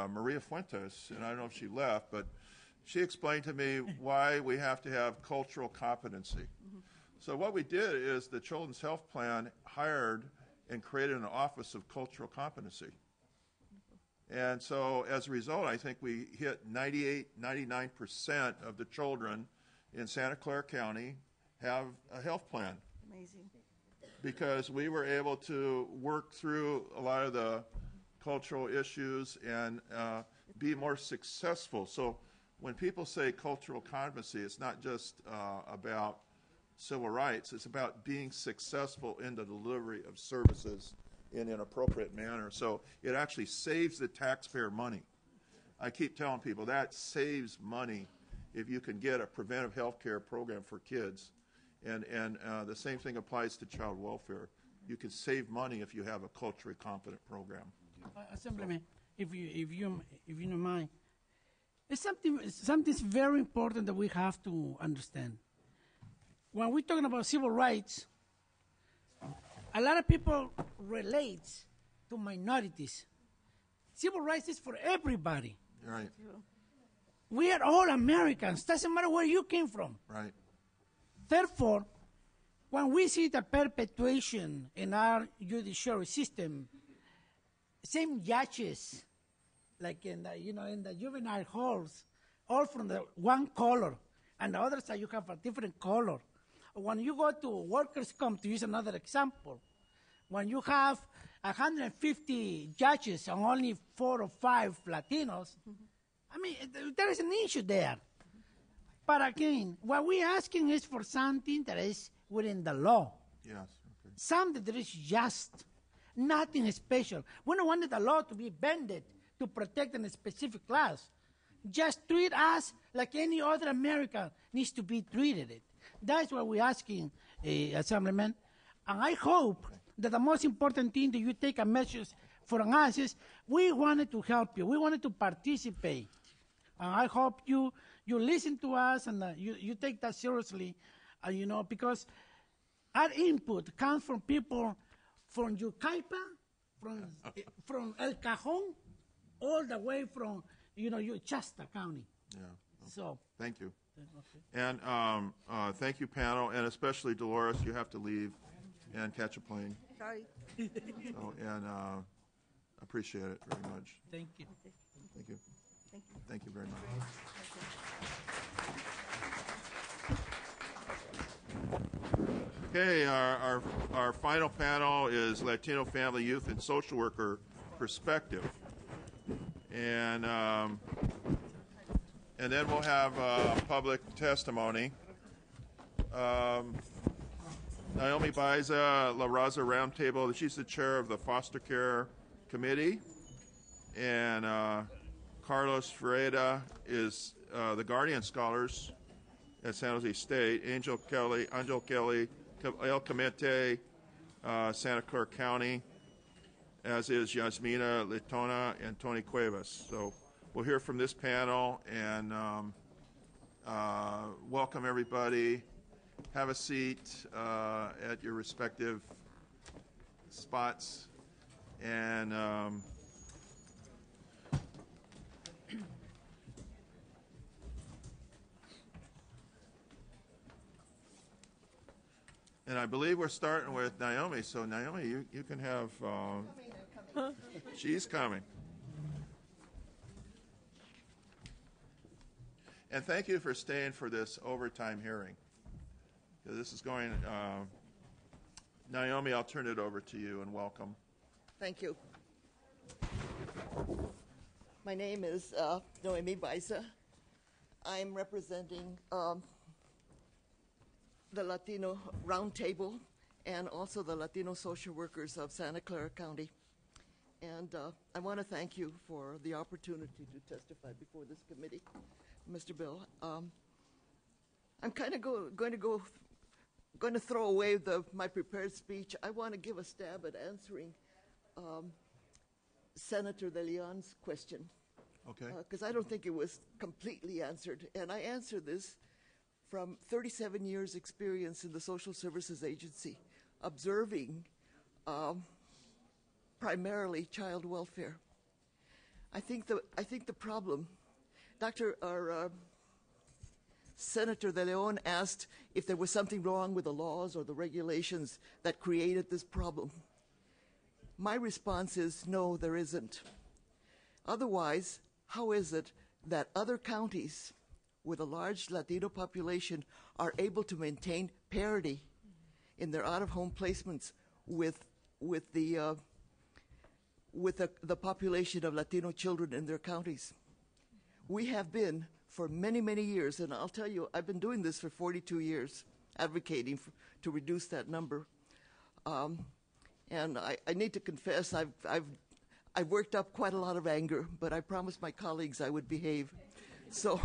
Speaker 2: Maria Fuentes, and I don't know if she left, but she explained to me why we have to have cultural competency. So what we did is the Children's Health Plan hired and created an Office of Cultural Competency. And so as a result, I think we hit 99% of the children in Santa Clara County have a health plan.
Speaker 1: Amazing.
Speaker 2: Because we were able to work through a lot of the cultural issues and be more successful. So when people say cultural competency, it's not just about civil rights. It's about being successful in the delivery of services in an appropriate manner. So it actually saves the taxpayer money. I keep telling people that saves money if you can get a preventive health care program for kids. And the same thing applies to child welfare. You can save money if you have a culturally competent program.
Speaker 5: Assemblyman, if you don't mind, it's something's very important that we have to understand. When we're talking about civil rights, a lot of people relate to minorities. Civil rights is for everybody.
Speaker 2: Right.
Speaker 5: We are all Americans. Doesn't matter where you came from.
Speaker 2: Right.
Speaker 5: Therefore, when we see the perpetuation in our judiciary system, same judges, like in the juvenile halls, all from the one color, and the other side you have a different color. When you go to workers' comp, to use another example, when you have 150 judges and only 4 or 5 Latinos, I mean, there is an issue there. But again, what we're asking is for something that is within the law.
Speaker 2: Yes. Okay.
Speaker 5: Something that is just, nothing special. We don't want the law to be bended to protect a specific class. Just treat us like any other American needs to be treated. That's what we're asking, Assemblyman. And I hope that the most important thing that you take a message from us is we wanted to help you. We wanted to participate. And I hope you listen to us and you take that seriously, because our input comes from people from Yucaipa, from El Cajon, all the way from, Shasta County.
Speaker 2: Yeah.
Speaker 5: So.
Speaker 2: Thank you. And thank you, panel, and especially Dolores. You have to leave and catch a plane.
Speaker 1: Sorry.
Speaker 2: Appreciate it very much.
Speaker 5: Thank you.
Speaker 2: Thank you.
Speaker 1: Thank you.
Speaker 2: Thank you very much. Okay, our final panel is Latino Family, Youth, and Social Worker Perspective. And then we'll have public testimony. Naomi Baiza, La Raza Roundtable, she's the chair of the Foster Care Committee. And Carlos Ferreira is the Guardian Scholars at San Jose State. Angel Kelly, El Clemente, Santa Clara County, as is Yasmina Letona and Tony Cuevas. So we'll hear from this panel, and welcome everybody. Have a seat at your respective spots, and I believe we're starting with Naomi. So Naomi, you can have. She's coming. And thank you for staying for this overtime hearing. This is going. Naomi, I'll turn it over to you, and welcome.
Speaker 8: Thank you. My name is Noemi Baiza. I'm representing the Latino Roundtable and also the Latino Social Workers of Santa Clara County. And I want to thank you for the opportunity to testify before this committee, Mr. Bill. I'm kind of going to go going to throw away my prepared speech. I want to give a stab at answering Senator De Leon's question,
Speaker 2: Okay.
Speaker 8: because I don't think it was completely answered. And I answer this from 37 years' experience in the Social Services Agency, observing primarily child welfare. I think the problem, Senator De Leon asked if there was something wrong with the laws or the regulations that created this problem. My response is no, there isn't. Otherwise, how is it that other counties with a large Latino population are able to maintain parity in their out-of-home placements with the population of Latino children in their counties? We have been for many, many years, and I'll tell you, I've been doing this for 42 years, advocating to reduce that number. And I need to confess, I've worked up quite a lot of anger, but I promised my colleagues I would behave. So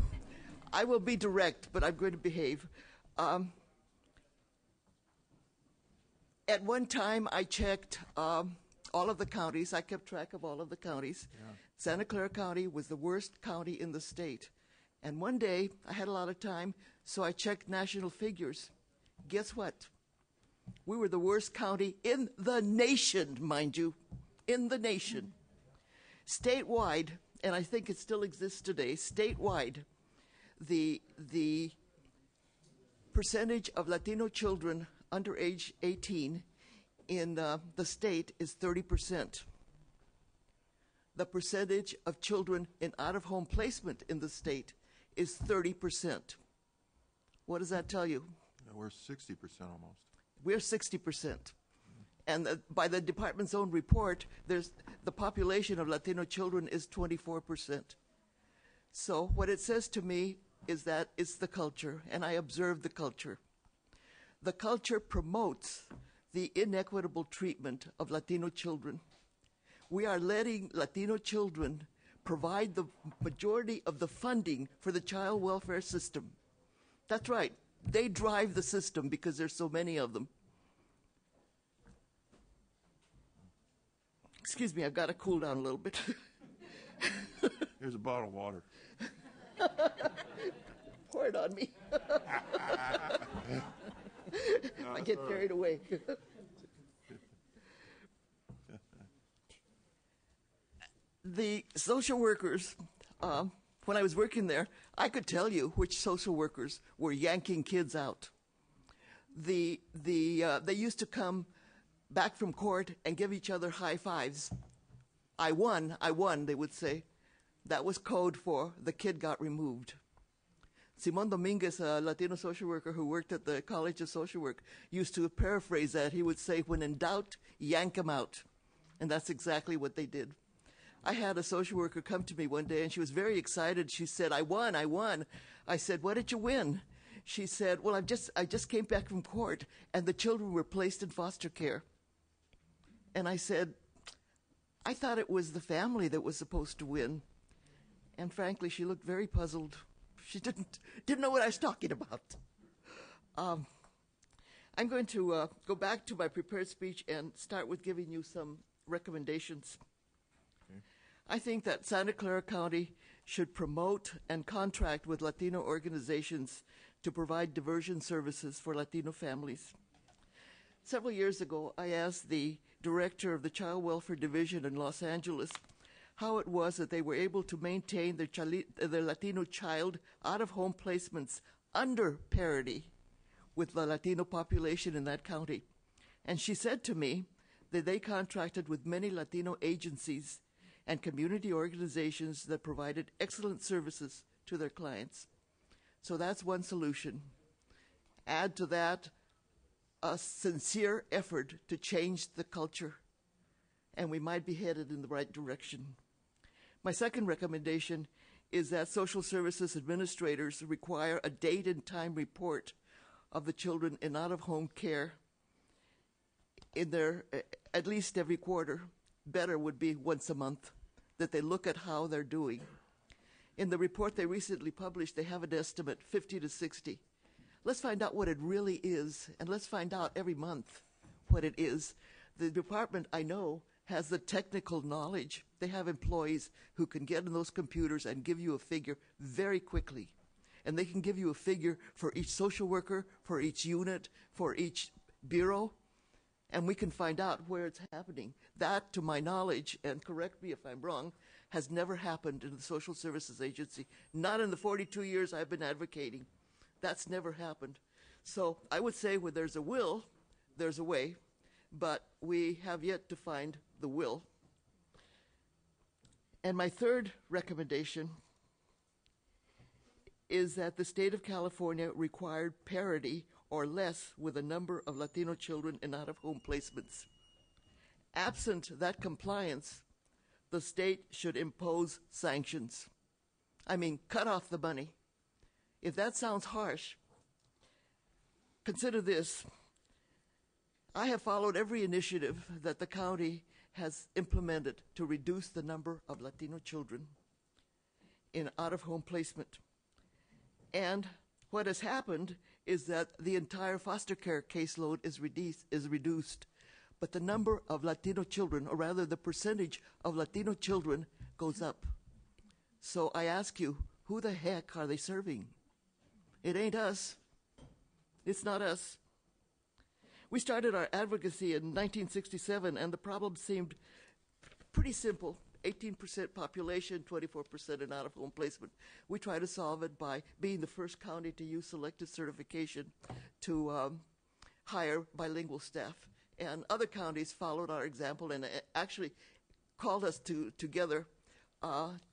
Speaker 8: I will be direct, but I'm going to behave. At one time, I checked all of the counties. I kept track of all of the counties. Yeah. Santa Clara County was the worst county in the state. And one day, I had a lot of time, so I checked national figures. Guess what? We were the worst county in the nation, mind you, in the nation. Statewide, and I think it still exists today, statewide, the percentage of Latino children under age 18 in the state is 30%. The percentage of children in out-of-home placement in the state is 30%. What does that tell you?
Speaker 2: We're 60% almost.
Speaker 8: We're 60%. And by the department's own report, the population of Latino children is 24%. So what it says to me is that it's the culture, and I observe the culture. The culture promotes the inequitable treatment of Latino children. We are letting Latino children provide the majority of the funding for the child welfare system. That's right. They drive the system because there's so many of them. Excuse me, I've got to cool down a little bit.
Speaker 2: Here's a bottle of water.
Speaker 8: Pour it on me. I get carried away. The social workers, when I was working there, I could tell you which social workers were yanking kids out. They used to come back from court and give each other high fives. I won, they would say. That was code for the kid got removed. Simon Dominguez, a Latino social worker who worked at the College of Social Work, used to paraphrase that. He would say, when in doubt, yank them out. And that's exactly what they did. I had a social worker come to me one day, and she was very excited. She said, I won. I said, what did you win? She said, well, I just came back from court, and the children were placed in foster care. And I said, I thought it was the family that was supposed to win. And frankly, she looked very puzzled. She didn't know what I was talking about. I'm going to go back to my prepared speech and start with giving you some recommendations. Okay. I think that Santa Clara County should promote and contract with Latino organizations to provide diversion services for Latino families. Several years ago, I asked the director of the Child Welfare Division in Los Angeles how it was that they were able to maintain their Latino child out-of-home placements under parity with the Latino population in that county. And she said to me that they contracted with many Latino agencies and community organizations that provided excellent services to their clients. So that's one solution. Add to that a sincere effort to change the culture, and we might be headed in the right direction. My second recommendation is that social services administrators require a date and time report of the children in out-of-home care in their, at least every quarter. Better would be once a month, that they look at how they're doing. In the report they recently published, they have an estimate, 50 to 60 let's find out what it really is, and let's find out every month what it is. The department, I know, has the technical knowledge. They have employees who can get in those computers and give you a figure very quickly. And they can give you a figure for each social worker, for each unit, for each bureau, and we can find out where it's happening. That, to my knowledge, and correct me if I'm wrong, has never happened in the Social Services Agency. Not in the 42 years I've been advocating. That's never happened. So I would say where there's a will, there's a way, but we have yet to find the will. And my third recommendation is that the state of California required parity or less with a number of Latino children in out-of-home placements. Absent that compliance, the state should impose sanctions. I mean, cut off the money. If that sounds harsh, consider this. I have followed every initiative that the county has implemented to reduce the number of Latino children in out-of-home placement. And what has happened is that the entire foster care caseload is reduced, but the number of Latino children, or rather the percentage of Latino children, goes up. So I ask you, who the heck are they serving? It ain't us. It's not us. We started our advocacy in 1967, and the problem seemed pretty simple. 18% population, 24% in out-of-home placement. We try to solve it by being the first county to use selective certification to hire bilingual staff. And other counties followed our example and actually called us together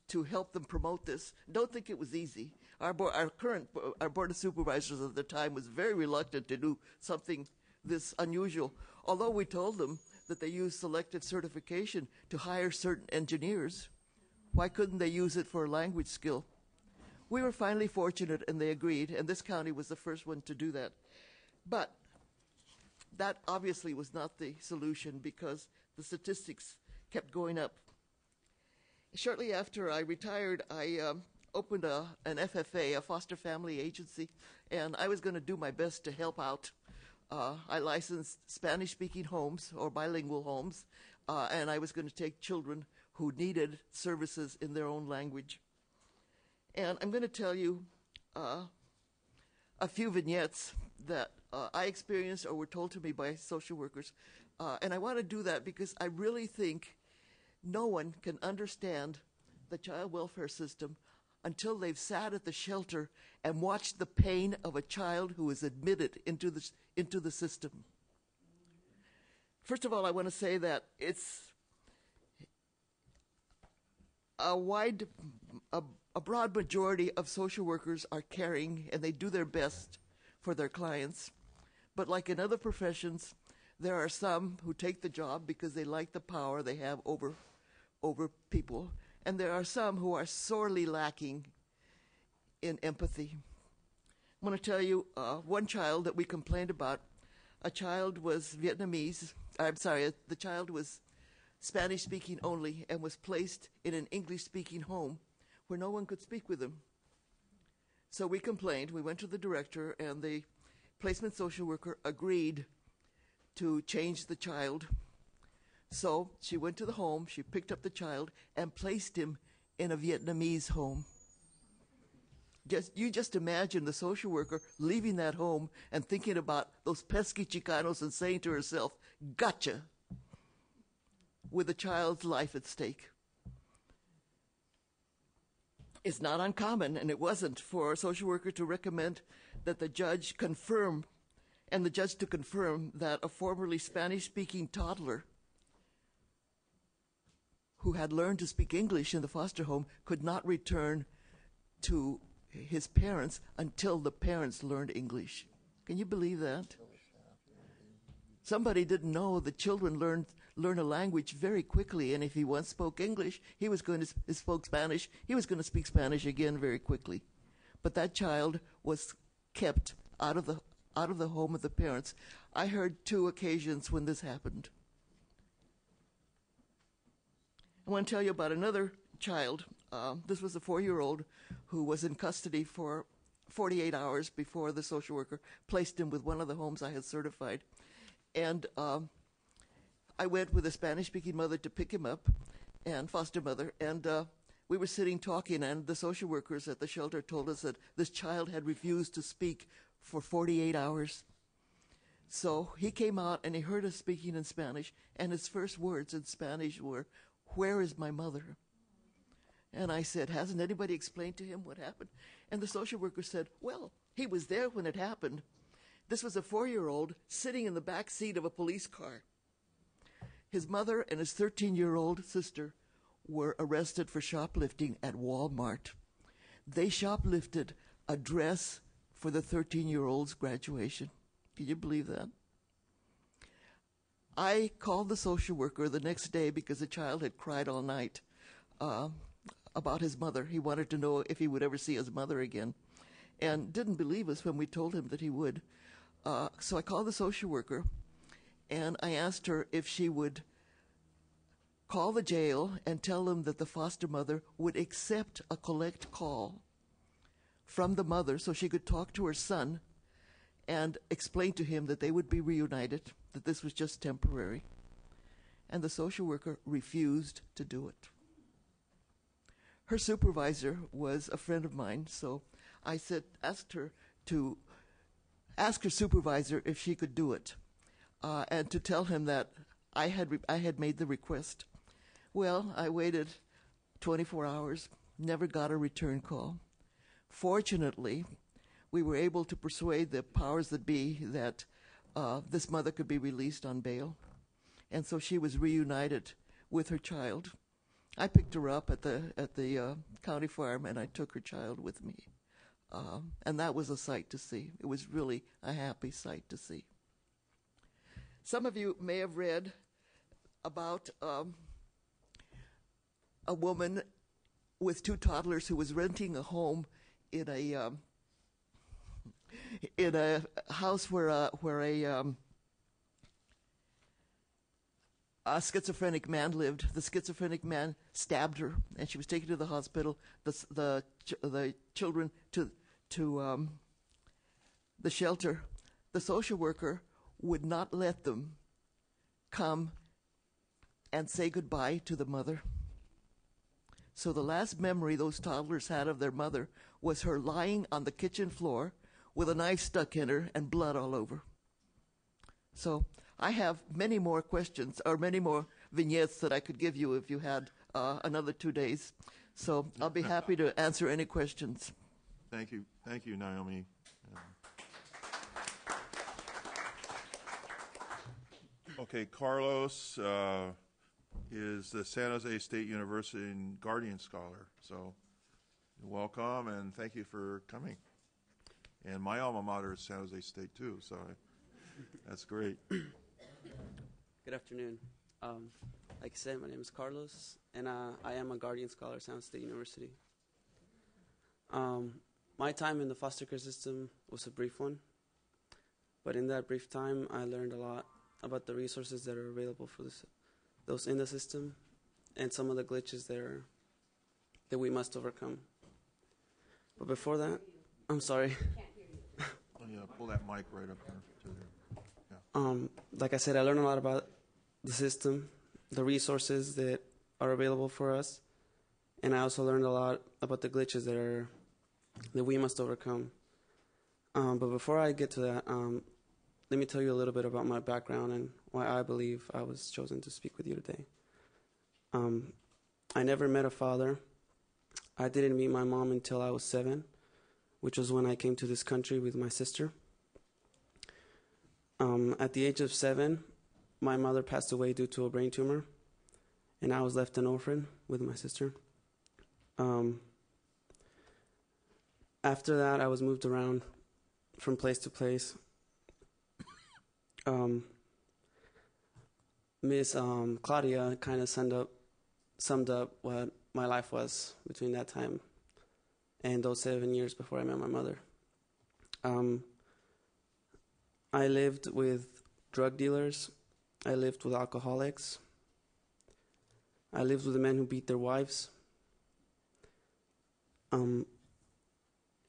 Speaker 8: to help them promote this. Don't think it was easy. Our board of supervisors at the time was very reluctant to do something this unusual, although we told them that they use selective certification to hire certain engineers. Why couldn't they use it for a language skill? We were finally fortunate and they agreed, and this county was the first one to do that. But that obviously was not the solution because the statistics kept going up. Shortly after I retired, I opened an FFA, a foster family agency, and I was going to do my best to help out. I licensed Spanish-speaking homes or bilingual homes, and I was going to take children who needed services in their own language. And I'm going to tell you a few vignettes that I experienced or were told to me by social workers. And I want to do that because I really think no one can understand the child welfare system until they've sat at the shelter and watched the pain of a child who is admitted into the system. First of all, I want to say that it's a broad majority of social workers are caring and they do their best for their clients. But like in other professions, there are some who take the job because they like the power they have over people. And there are some who are sorely lacking in empathy. I want to tell you one child that we complained about. A child was Vietnamese. The child was Spanish-speaking only and was placed in an English-speaking home where no one could speak with him. So we complained. We went to the director, and the placement social worker agreed to change the child. So she went to the home, she picked up the child, and placed him in a Vietnamese home. You just imagine the social worker leaving that home and thinking about those pesky Chicanos and saying to herself, gotcha, with a child's life at stake. It's not uncommon, and it wasn't, for a social worker to recommend that the judge confirm, and the judge to confirm that a formerly Spanish-speaking toddler who had learned to speak English in the foster home could not return to his parents until the parents learned English. Can you believe that? Somebody didn't know that children learn a language very quickly, and if he once spoke English, he spoke Spanish, he was going to speak Spanish again very quickly. But that child was kept out of the home of the parents. I heard 2 occasions when this happened. I want to tell you about another child. This was a 4-year-old who was in custody for 48 hours before the social worker placed him with one of the homes I had certified. And I went with a Spanish-speaking mother to pick him up, and foster mother, and we were sitting talking, and the social workers at the shelter told us that this child had refused to speak for 48 hours. So he came out and he heard us speaking in Spanish, and his first words in Spanish were, "Where is my mother?" And I said, "Hasn't anybody explained to him what happened?" And the social worker said, "Well, he was there when it happened. This was a 4-year-old sitting in the back seat of a police car. His mother and his 13-year-old sister were arrested for shoplifting at Walmart. They shoplifted a dress for the 13-year-old's graduation. Can you believe that? I called the social worker the next day because the child had cried all night about his mother. He wanted to know if he would ever see his mother again, and didn't believe us when we told him that he would. So I called the social worker, and I asked her if she would call the jail and tell them that the foster mother would accept a collect call from the mother so she could talk to her son and explain to him that they would be reunited, that this was just temporary. And the social worker refused to do it. Her supervisor was a friend of mine, so I asked her to ask her supervisor if she could do it, and to tell him that I had made the request. Well, I waited 24 hours, never got a return call. Fortunately, we were able to persuade the powers that be that this mother could be released on bail, and so she was reunited with her child. I picked her up at the county farm, and I took her child with me, and that was a sight to see. It was really a happy sight to see. Some of you may have read about a woman with 2 toddlers who was renting a home in a house where a schizophrenic man lived. The schizophrenic man stabbed her, and she was taken to the hospital. The children to the shelter. The social worker would not let them come and say goodbye to the mother. So the last memory those toddlers had of their mother was her lying on the kitchen floor with a knife stuck in her and blood all over. So I have many more questions, or many more vignettes that I could give you if you had another 2 days. So I'll be happy to answer any questions.
Speaker 2: Thank you, Naomi. Okay, Carlos is the San Jose State University Guardian Scholar. So welcome, and thank you for coming. And my alma mater is San Jose State, too, so that's great.
Speaker 9: Good afternoon. Like I said, my name is Carlos, and I am a Guardian Scholar at San Jose State University. My time in the foster care system was a brief one, but in that brief time, I learned a lot about the resources that are available for those in the system, and some of the glitches that we must overcome. But before that, I'm sorry.
Speaker 2: Oh, yeah, pull that mic right up there. Yeah.
Speaker 9: Like I said, I learned a lot about the system, the resources that are available for us, and I also learned a lot about the glitches that we must overcome. But before I get to that, let me tell you a little bit about my background and why I believe I was chosen to speak with you today. I never met a father. I didn't meet my mom until I was 7, which was when I came to this country with my sister. At the age of 7, my mother passed away due to a brain tumor, and I was left an orphan with my sister. After that, I was moved around from place to place. Miss Claudia kind of summed up what my life was between that time and those 7 years before I met my mother. I lived with drug dealers. I lived with alcoholics. I lived with men who beat their wives.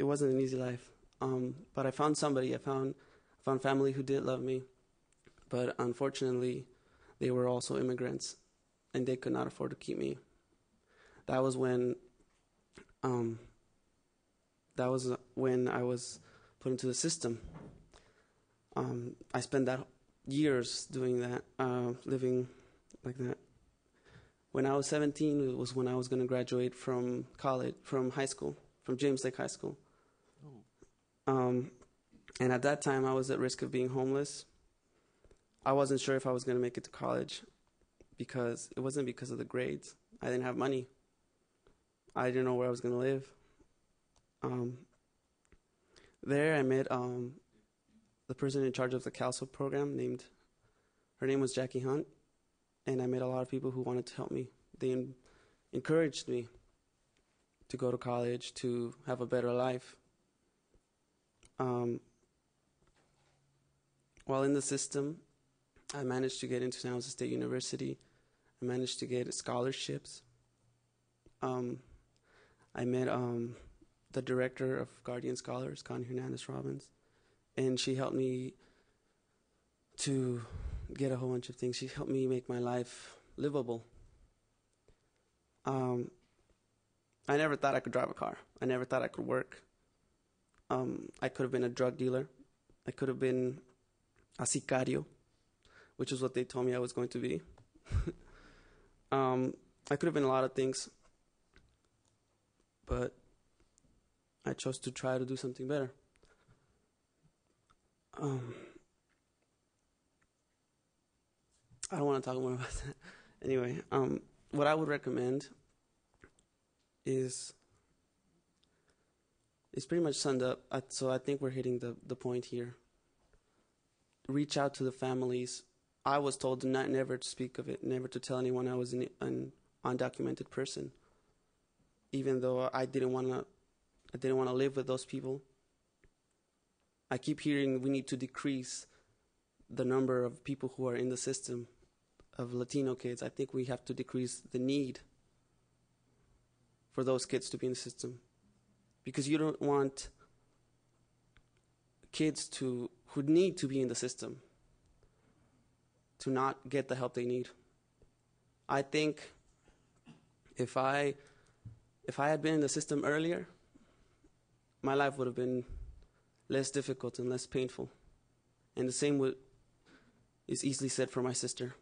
Speaker 9: it wasn't an easy life. But I found somebody. I found family who did love me, but unfortunately, they were also immigrants, and they could not afford to keep me. That was when I was put into the system. I spent that years doing that, living like that. When I was 17, it was when I was going to graduate from college, from high school, from James Lake High School. And at that time, I was at risk of being homeless. I wasn't sure if I was going to make it to college because it wasn't because of the grades. I didn't have money. I didn't know where I was going to live. There, I met the person in charge of the CALSO program. Her name was Jackie Hunt, and I met a lot of people who wanted to help me. They encouraged me to go to college, to have a better life. While in the system, I managed to get into San Jose State University. I managed to get scholarships. I met the director of Guardian Scholars, Connie Hernandez Robbins, and she helped me to get a whole bunch of things. She helped me make my life livable. I never thought I could drive a car. I never thought I could work. I could have been a drug dealer. I could have been a sicario, which is what they told me I was going to be. I could have been a lot of things, but I chose to try to do something better. I don't want to talk more about that. Anyway, what I would recommend is pretty much summed up. So I think we're hitting the point here. Reach out to the families. I was told never to speak of it, never to tell anyone I was an undocumented person, even though I didn't want to live with those people. I keep hearing we need to decrease the number of people who are in the system of Latino kids. I think we have to decrease the need for those kids to be in the system, because you don't want kids who need to be in the system to not get the help they need. I think if I had been in the system earlier, my life would have been less difficult and less painful. And the same is easily said for my sister.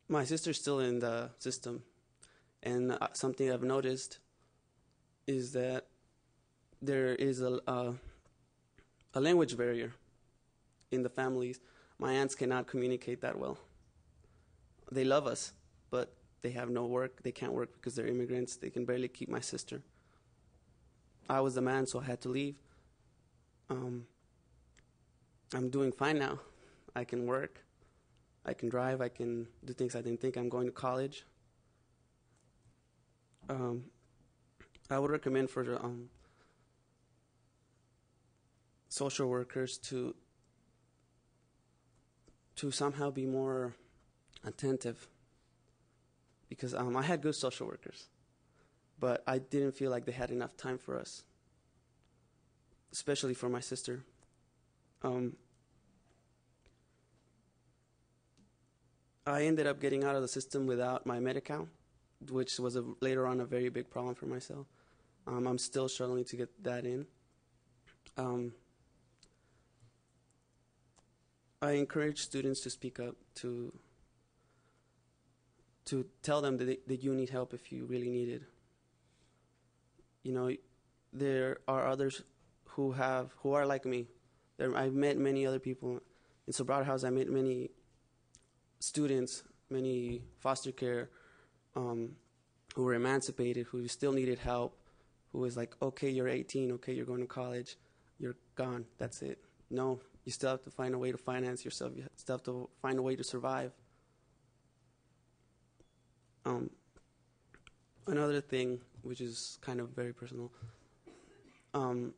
Speaker 9: My sister's still in the system, and something I've noticed is that there is a language barrier in the families. My aunts cannot communicate that well. They love us, but they have no work. They can't work because they're immigrants. They can barely keep my sister. I was the man, so I had to leave. I'm doing fine now. I can work. I can drive. I can do things I didn't think. I'm going to college. I would recommend for the social workers to somehow be more attentive, because I had good social workers, but I didn't feel like they had enough time for us, especially for my sister. I ended up getting out of the system without my Medi-Cal, which was later on a very big problem for myself. I'm still struggling to get that in. I encourage students to speak up, to tell them that you need help if you really need it. You know, there are others who are like me. I've met many other people in Sobrado House. I met many students, many foster care, who were emancipated, who still needed help, who was like, okay, you're 18, okay, you're going to college, you're gone, that's it. No, you still have to find a way to finance yourself. You still have to find a way to survive. Another thing, which is kind of very personal, I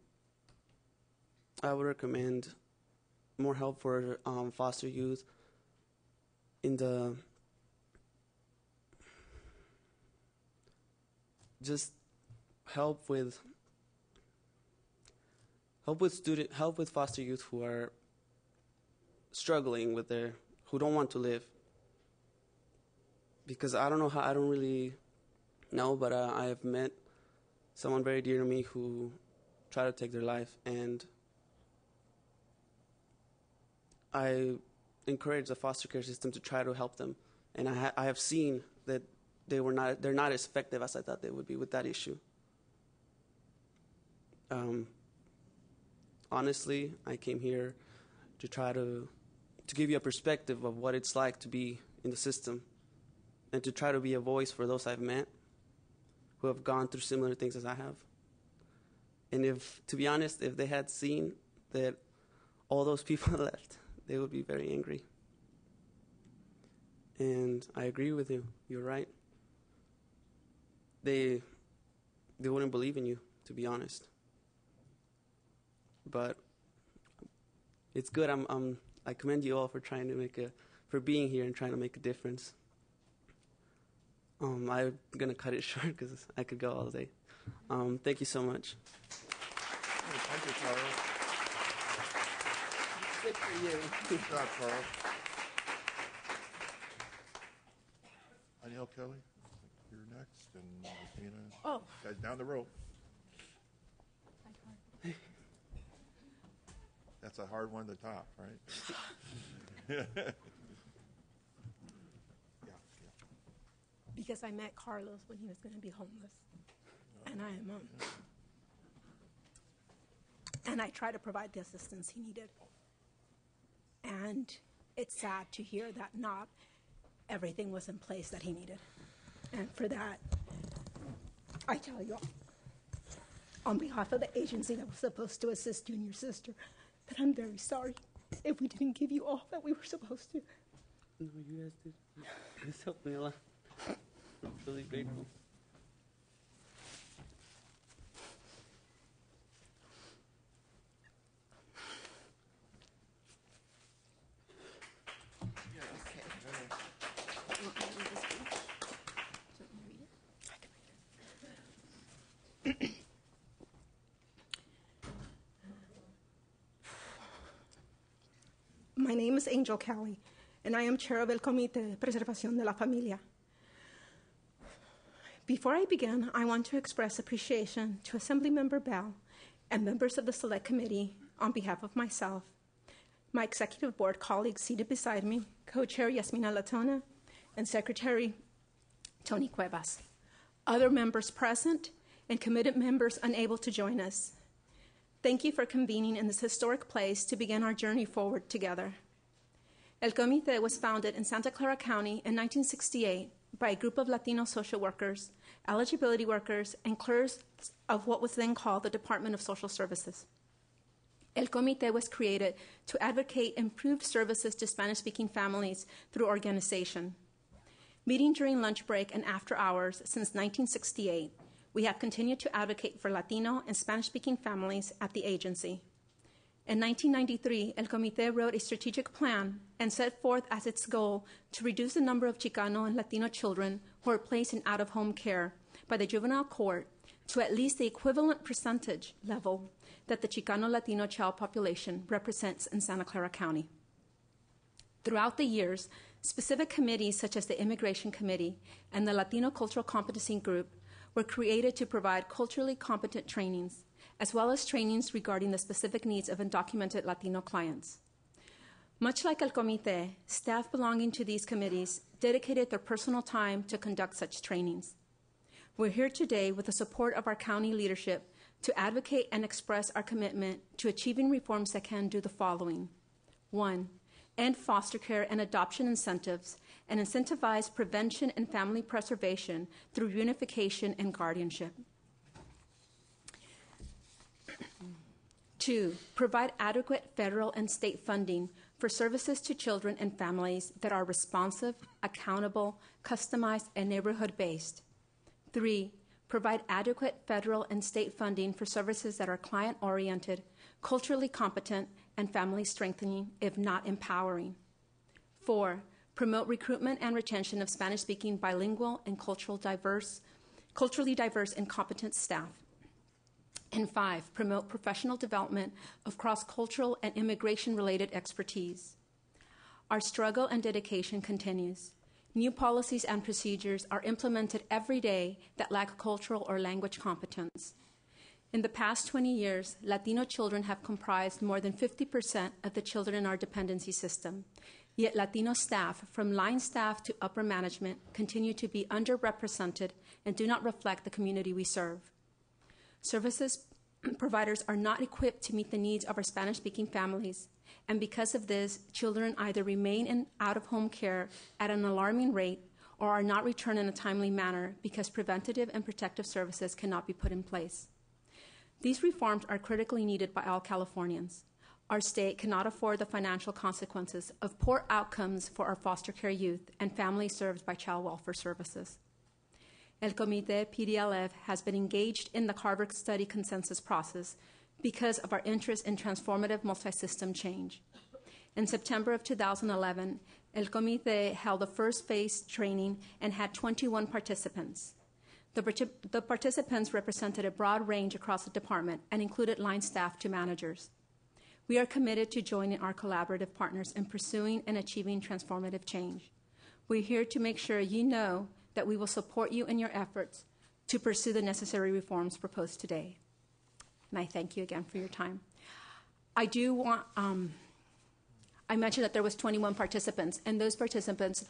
Speaker 9: would recommend more help for foster youth in the just help with foster youth who are struggling with who don't want to live. Because I don't really know, but I have met someone very dear to me who tried to take their life, and I encourage the foster care system to try to help them. And I have seen that they're not as effective as I thought they would be with that issue. Honestly, I came here to try to give you a perspective of what it's like to be in the system, and to try to be a voice for those I've met who have gone through similar things as I have. And to be honest, if they had seen that all those people left, they would be very angry. And I agree with you. You're right. They wouldn't believe in you, to be honest. But it's good. I commend you all for trying to for being here and trying to make a difference. I'm gonna cut it short because I could go all day. Thank you so much.
Speaker 2: Thank you, Carlos.
Speaker 8: Good for you.
Speaker 2: Good job, Carlos. Anil Kelly, you're next, and Rosina.
Speaker 10: Oh.
Speaker 2: Guys down the row. That's a hard one to top, right? Yeah.
Speaker 10: Because I met Carlos when he was going to be homeless, and I am and I try to provide the assistance he needed. And it's sad to hear that not everything was in place that he needed. And for that, I tell you all, on behalf of the agency that was supposed to assist you and your sister, that I'm very sorry if we didn't give you all that we were supposed to.
Speaker 9: No, you guys did. This helped me a lot. I'm really grateful.
Speaker 10: My name is Angel Kelly, and I am chair of El Comité de Preservación de la Familia. Before I begin, I want to express appreciation to Assemblymember Bell and members of the Select Committee on behalf of myself, my executive board colleagues seated beside me, co-chair Yasmina Latona, and secretary Tony Cuevas, other members present, and committed members unable to join us. Thank you for convening in this historic place to begin our journey forward together. El Comité was founded in Santa Clara County in 1968 by a group of Latino social workers, eligibility workers, and clerks of what was then called the Department of Social Services. El Comité was created to advocate improved services to Spanish-speaking families through organization. Meeting during lunch break and after hours since 1968, we have continued to advocate for Latino and Spanish-speaking families at the agency. In 1993, El Comité wrote a strategic plan and set forth as its goal to reduce the number of Chicano and Latino children who are placed in out-of-home care by the juvenile court to at least the equivalent percentage level that the Chicano-Latino child population represents in Santa Clara County. Throughout the years, specific committees such as the Immigration Committee and the Latino Cultural Competency Group were created to provide culturally competent trainings, as well as trainings regarding the specific needs of undocumented Latino clients. Much like El Comité, staff belonging to these committees dedicated their personal time to conduct such trainings. We're here today with the support of our county leadership to advocate and express our commitment to achieving reforms that can do the following. 1, end foster care and adoption incentives and incentivize prevention and family preservation through unification and guardianship. 2, provide adequate federal and state funding for services to children and families that are responsive, accountable, customized, and neighborhood-based. 3, provide adequate federal and state funding for services that are client-oriented, culturally competent, and family strengthening, if not empowering. 4, promote recruitment and retention of Spanish-speaking bilingual and culturally diverse and competent staff. And 5, promote professional development of cross-cultural and immigration-related expertise. Our struggle and dedication continues. New policies and procedures are implemented every day that lack cultural or language competence. In the past 20 years, Latino children have comprised more than 50% of the children in our dependency system. Yet Latino staff, from line staff to upper management, continue to be underrepresented and do not reflect the community we serve. Services providers are not equipped to meet the needs of our Spanish-speaking families, and because of this, children either remain in out-of-home care at an alarming rate or are not returned in a timely manner because preventative and protective services cannot be put in place. These reforms are critically needed by all Californians. Our state cannot afford the financial consequences of poor outcomes for our foster care youth and families served by child welfare services. El Comité PDLF has been engaged in the Carver Study consensus process because of our interest in transformative multi-system change. In September of 2011, El Comité held the first phase training and had 21 participants. The participants represented a broad range across the department and included line staff to managers. We are committed to joining our collaborative partners in pursuing and achieving transformative change. We're here to make sure you know that we will support you in your efforts to pursue the necessary reforms proposed today. And I thank you again for your time. I do want, I mentioned that there was 21 participants, and those participants,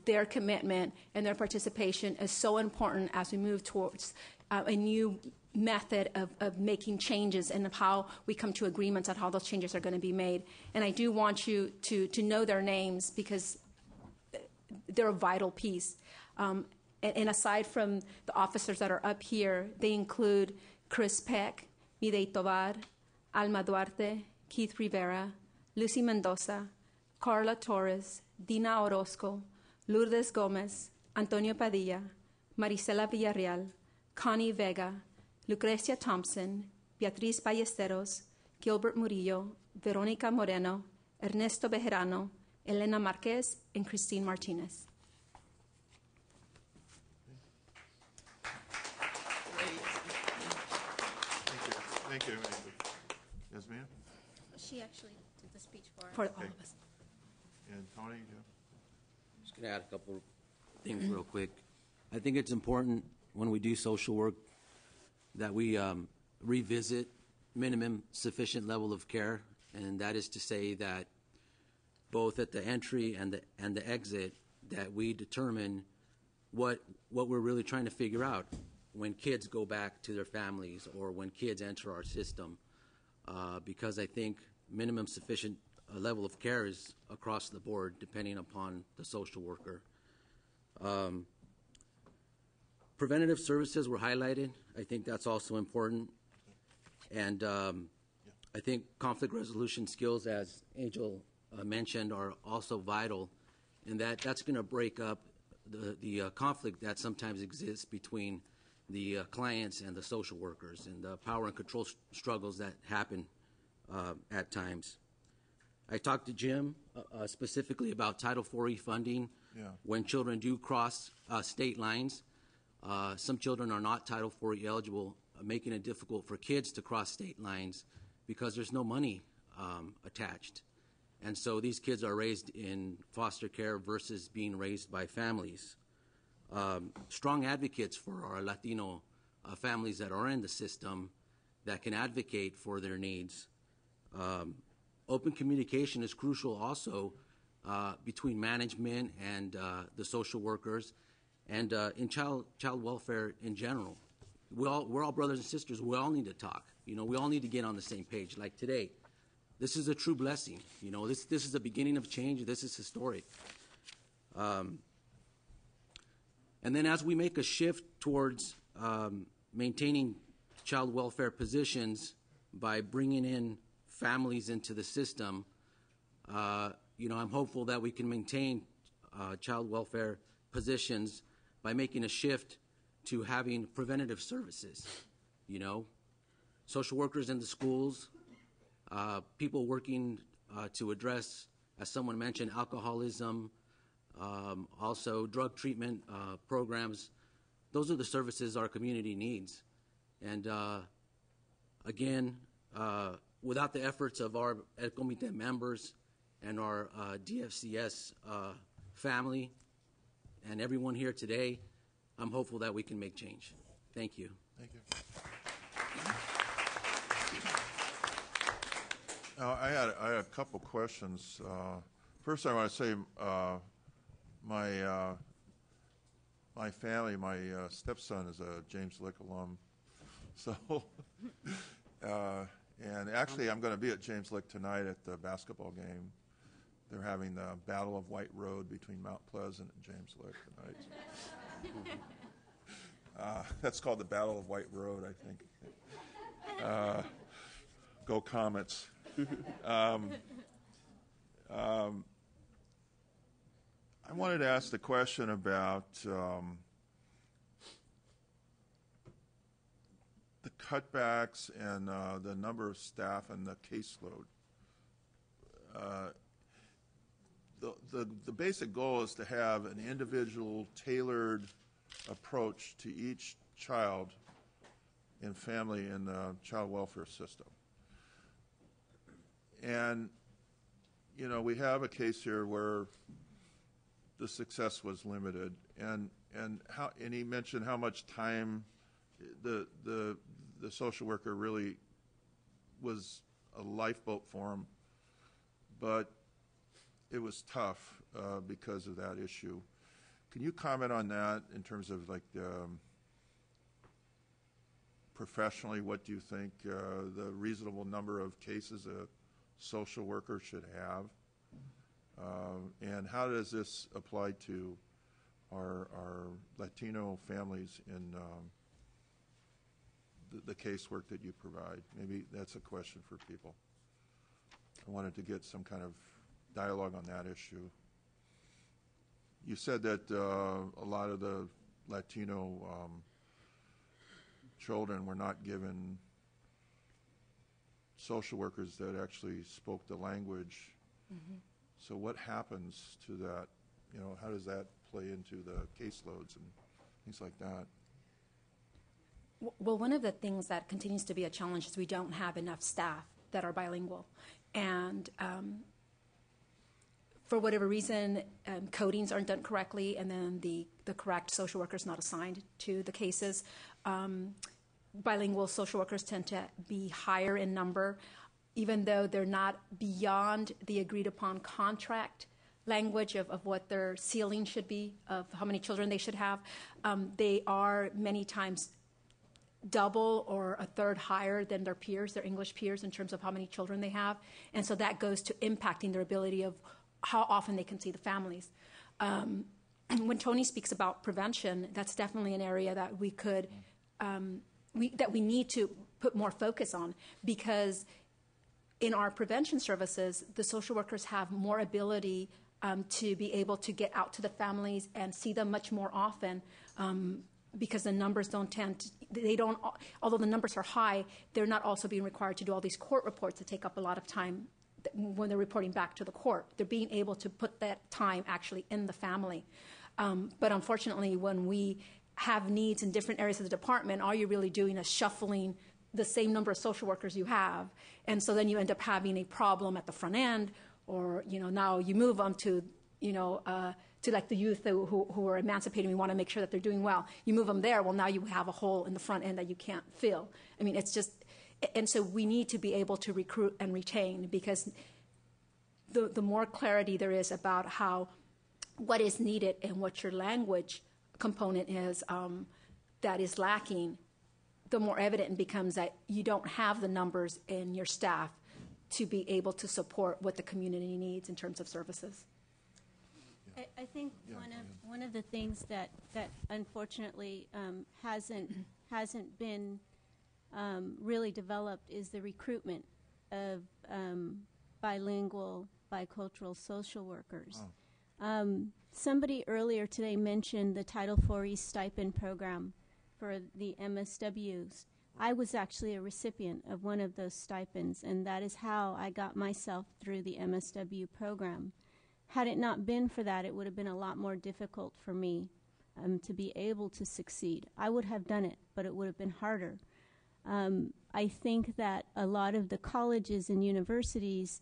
Speaker 10: their commitment and their participation is so important as we move towards a new method of making changes and of how we come to agreements on how those changes are going to be made. And I do want you to know their names because they're a vital piece. And aside from the officers that are up here, they include Chris Peck, Midei Tovar, Alma Duarte, Keith Rivera, Lucy Mendoza, Carla Torres, Dina Orozco, Lourdes Gomez, Antonio Padilla, Marisela Villarreal, Connie Vega, Lucrecia Thompson, Beatriz Ballesteros, Gilbert Murillo, Veronica Moreno, Ernesto Bejarano, Elena Marquez, and Christine Martinez.
Speaker 2: Thank you. Yasmina?
Speaker 11: She actually did the speech for us.
Speaker 10: For all of us.
Speaker 2: And Tony? Yeah.
Speaker 12: Just going to add a couple things real quick. I think it's important when we do social work that we revisit minimum sufficient level of care, and that is to say that both at the entry and the exit that we determine what we're really trying to figure out when kids go back to their families or when kids enter our system, because I think minimum sufficient level of care is across the board depending upon the social worker. Preventative services were highlighted. I think that's also important. And I think conflict resolution skills, as Angel mentioned, are also vital in that's going to break up the conflict that sometimes exists between the clients and the social workers and the power and control struggles that happen at times. I talked to Jim specifically about Title IV funding.
Speaker 2: Yeah.
Speaker 12: When children do cross state lines. Some children are not Title IV eligible, making it difficult for kids to cross state lines because there's no money attached. And so these kids are raised in foster care versus being raised by families. Strong advocates for our Latino families that are in the system that can advocate for their needs. Open communication is crucial also between management and the social workers and in child welfare in general. We're all brothers and sisters. We all need to talk. We all need to get on the same page. Like today, this is a true blessing. This is the beginning of change. This is historic. And then as we make a shift towards maintaining child welfare positions by bringing in families into the system, I'm hopeful that we can maintain child welfare positions by making a shift to having preventative services, social workers in the schools, people working to address, as someone mentioned, alcoholism, also drug treatment programs. Those are the services our community needs. And again, without the efforts of our El Comité members and our DFCS family and everyone here today, I'm hopeful that we can make change. Thank you.
Speaker 2: Thank you. I had a couple questions. First, I want to say my family, my stepson is a James Lick alum. So, and actually, I'm going to be at James Lick tonight at the basketball game. They're having the Battle of White Road between Mount Pleasant and James Lick tonight. That's called the Battle of White Road, I think. Go Comets. I wanted to ask the question about the cutbacks and the number of staff and the caseload. The basic goal is to have an individual, tailored approach to each child and family in the child welfare system. And, you know, we have a case here where the success was limited, and he mentioned how much time the social worker really was a lifeboat for him, but it was tough because of that issue. Can you comment on that in terms of like professionally, what do you think the reasonable number of cases a social worker should have? And how does this apply to our Latino families in the casework that you provide? Maybe that's a question for people. I wanted to get some kind of dialogue on that issue. You said that a lot of the Latino children were not given social workers that actually spoke the language. Mm-hmm. So what happens to that? You know, how does that play into the caseloads and things like that?
Speaker 11: Well, one of the things that continues to be a challenge is we don't have enough staff that are bilingual. And for whatever reason, codings aren't done correctly, and then the correct social worker is not assigned to the cases. Bilingual social workers tend to be higher in number, even though they're not beyond the agreed-upon contract language of what their ceiling should be, of how many children they should have. They are many times double or a third higher than their peers, their English peers, in terms of how many children they have. And so that goes to impacting their ability of how often they can see the families. When Tony speaks about prevention, that's definitely an area that we could, that we need to put more focus on, because in our prevention services, the social workers have more ability to be able to get out to the families and see them much more often, because the numbers although the numbers are high, they're not also being required to do all these court reports that take up a lot of time when they're reporting back to the court. They're being able to put that time actually in the family. But unfortunately, when we have needs in different areas of the department, all you're really doing is shuffling the same number of social workers you have. And so then you end up having a problem at the front end, or, you know, now you move them to, you know, to like the youth who are emancipating. We want to make sure that they're doing well. You move them there, well, now you have a hole in the front end that you can't fill. I mean, it's just, and so we need to be able to recruit and retain, because the more clarity there is about what is needed and what your language component is that is lacking, the more evident it becomes that you don't have the numbers in your staff to be able to support what the community needs in terms of services.
Speaker 13: I think one of the things that unfortunately hasn't been really developed is the recruitment of bilingual, bicultural social workers. Oh. Somebody earlier today mentioned the Title IV East stipend program for the MSWs. I was actually a recipient of one of those stipends, and that is how I got myself through the MSW program. Had it not been for that, it would have been a lot more difficult for me to be able to succeed. I would have done it, but it would have been harder. I think that a lot of the colleges and universities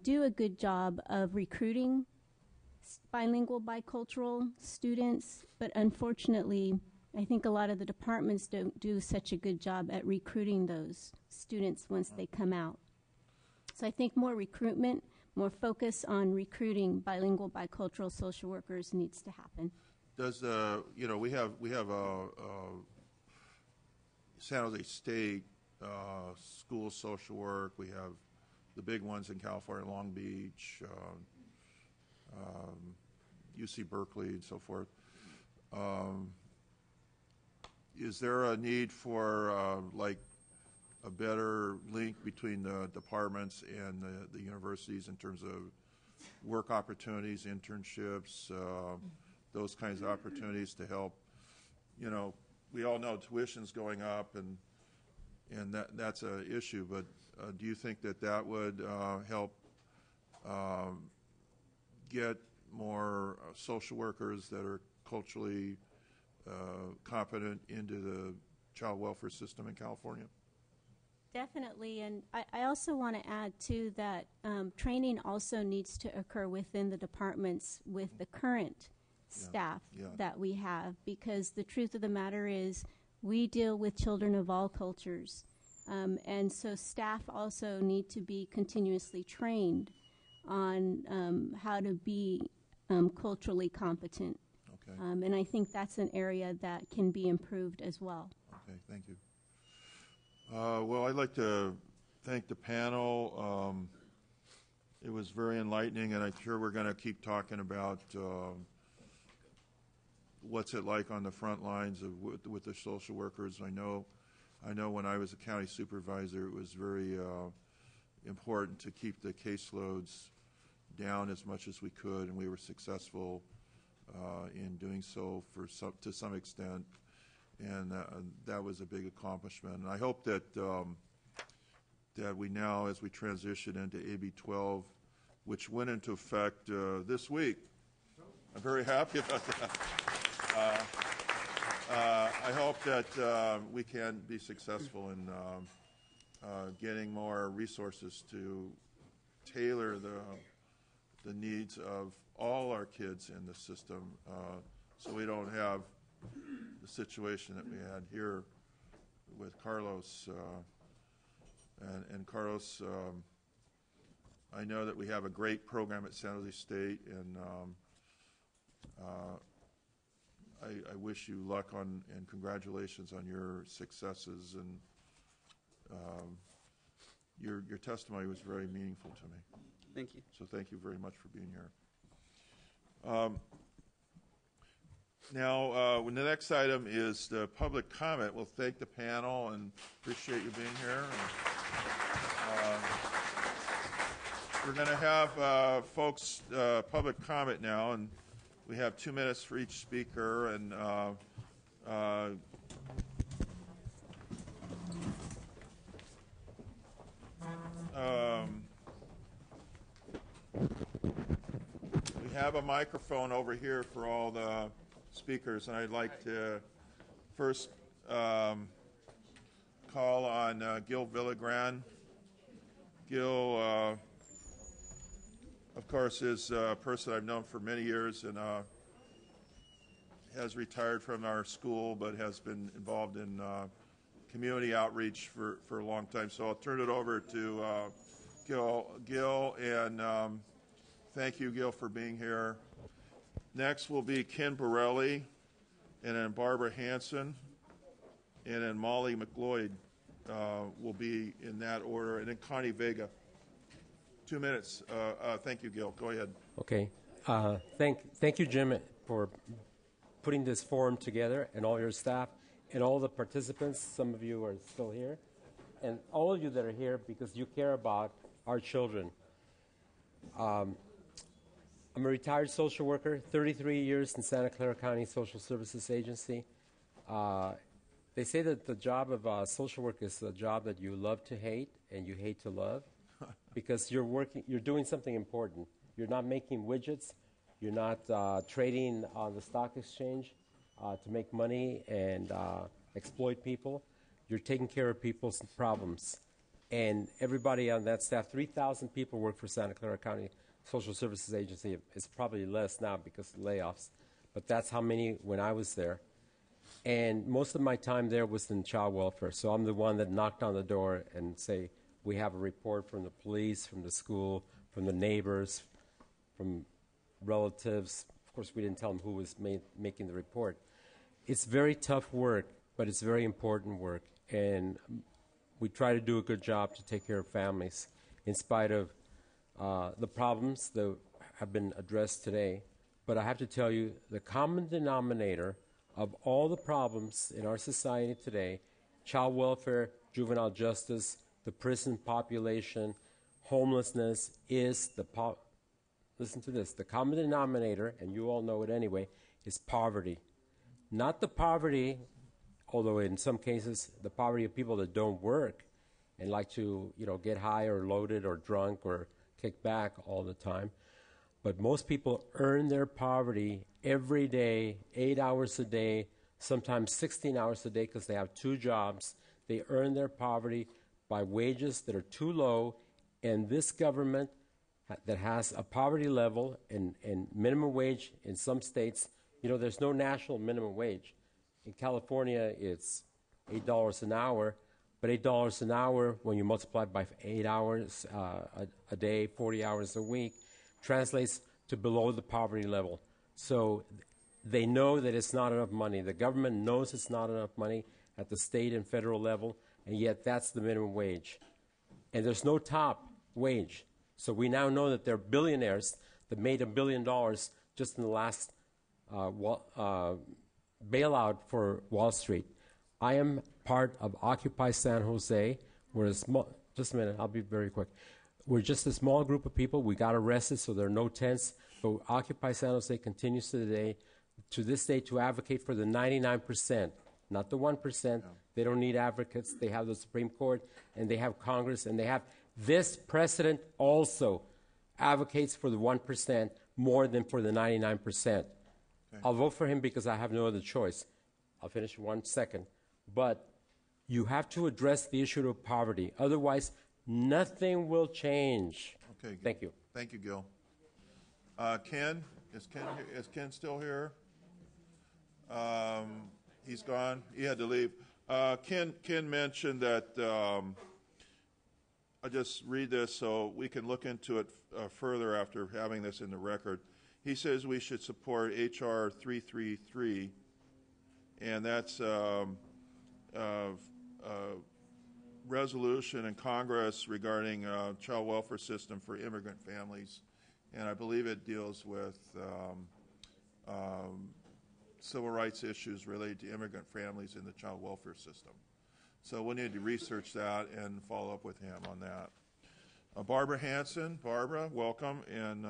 Speaker 13: do a good job of recruiting bilingual, bicultural students, but unfortunately, I think a lot of the departments don't do such a good job at recruiting those students once they come out. So I think more recruitment, more focus on recruiting bilingual, bicultural social workers needs to happen.
Speaker 2: Does we have San Jose State School of Social Work. We have the big ones in California, Long Beach, UC Berkeley, and so forth. Is there a need for like a better link between the departments and the universities in terms of work opportunities, internships, those kinds of opportunities to help? You know, we all know tuition's going up, and that's an issue. But do you think that would help get more social workers that are culturally competent into the child welfare system in California?
Speaker 13: Definitely, and I also want to add, too, that training also needs to occur within the departments with the current staff that we have, because the truth of the matter is we deal with children of all cultures, and so staff also need to be continuously trained on how to be culturally competent.
Speaker 2: Okay.
Speaker 13: And I think that's an area that can be improved as well.
Speaker 2: Okay, thank you. Well, I'd like to thank the panel. It was very enlightening, and I'm sure we're going to keep talking about what's it like on the front lines with the social workers. I know when I was a county supervisor, it was very important to keep the caseloads down as much as we could, and we were successful in doing so to some extent, and that was a big accomplishment. And I hope that that we now, as we transition into AB 12, which went into effect this week, I'm very happy about that. I hope that we can be successful in getting more resources to tailor the needs of all our kids in the system, so we don't have the situation that we had here with Carlos. And Carlos, I know that we have a great program at San Jose State, and I wish you luck and congratulations on your successes, and your testimony was very meaningful to me.
Speaker 9: Thank you.
Speaker 2: So thank you very much for being here. Now, the next item is the public comment. We'll thank the panel and appreciate you being here. And, we're going to have folks public comment now, and we have 2 minutes for each speaker. And we have a microphone over here for all the speakers, and I'd like to first call on Gil Villagran. Gil, of course, is a person I've known for many years and has retired from our school, but has been involved in community outreach for a long time. So I'll turn it over to Gil, and thank you, Gil, for being here. Next will be Ken Borelli, and then Barbara Hanson, and then Molly McLeod will be in that order, and then Connie Vega. 2 minutes. Thank you, Gil. Go ahead.
Speaker 14: Okay. Thank you, Jim, for putting this forum together, and all your staff, and all the participants. Some of you are still here, and all of you that are here because you care about our children. I'm a retired social worker, 33 years in Santa Clara County Social Services Agency. They say that the job of social work is a job that you love to hate and you hate to love, because you're doing something important. You're not making widgets. You're not trading on the stock exchange to make money and exploit people. You're taking care of people's problems. And everybody on that staff, 3,000 people work for Santa Clara County Social Services Agency. It's probably less now because of layoffs, but that's how many when I was there. And most of my time there was in child welfare. So I'm the one that knocked on the door and say, we have a report from the police, from the school, from the neighbors, from relatives. Of course, we didn't tell them who was making the report. It's very tough work, but it's very important work. And we try to do a good job to take care of families in spite of the problems that have been addressed today. But I have to tell you, the common denominator of all the problems in our society today, child welfare, juvenile justice, the prison population, homelessness, is listen to this, the common denominator, and you all know it anyway, is poverty. Not the poverty, although in some cases the poverty of people that don't work and like to, get high or loaded or drunk or kick back all the time. But most people earn their poverty every day, 8 hours a day, sometimes 16 hours a day because they have 2 jobs. They earn their poverty by wages that are too low, and this government that has a poverty level and minimum wage in some states, there's no national minimum wage. In California, it's $8 an hour, but $8 an hour, when you multiply it by 8 hours a day, 40 hours a week, translates to below the poverty level. So they know that it's not enough money. The government knows it's not enough money at the state and federal level, and yet that's the minimum wage. And there's no top wage. So we now know that there are billionaires that made $1 billion just in the last bailout for Wall Street. I am part of Occupy San Jose. We're a small, just a minute, I'll be very quick. We're just a small group of people. We got arrested, so there are no tents. But Occupy San Jose continues to this day to advocate for the 99%, not the 1%. Yeah. They don't need advocates. They have the Supreme Court, and they have Congress, and they have this president also advocates for the 1% more than for the 99%. Okay. I'll vote for him because I have no other choice. I'll finish in 1 second. But you have to address the issue of poverty. Otherwise, nothing will change.
Speaker 2: Okay.
Speaker 14: Thank you.
Speaker 2: Thank you, Gil. Ken? Is Ken still here? He's gone. He had to leave. Ken mentioned that, I'll just read this so we can look into it further after having this in the record. He says we should support H.R. 333, and that's a resolution in Congress regarding child welfare system for immigrant families, and I believe it deals with civil rights issues related to immigrant families in the child welfare system. So we need to research that and follow up with him on that. Barbara Hanson. Barbara, welcome. And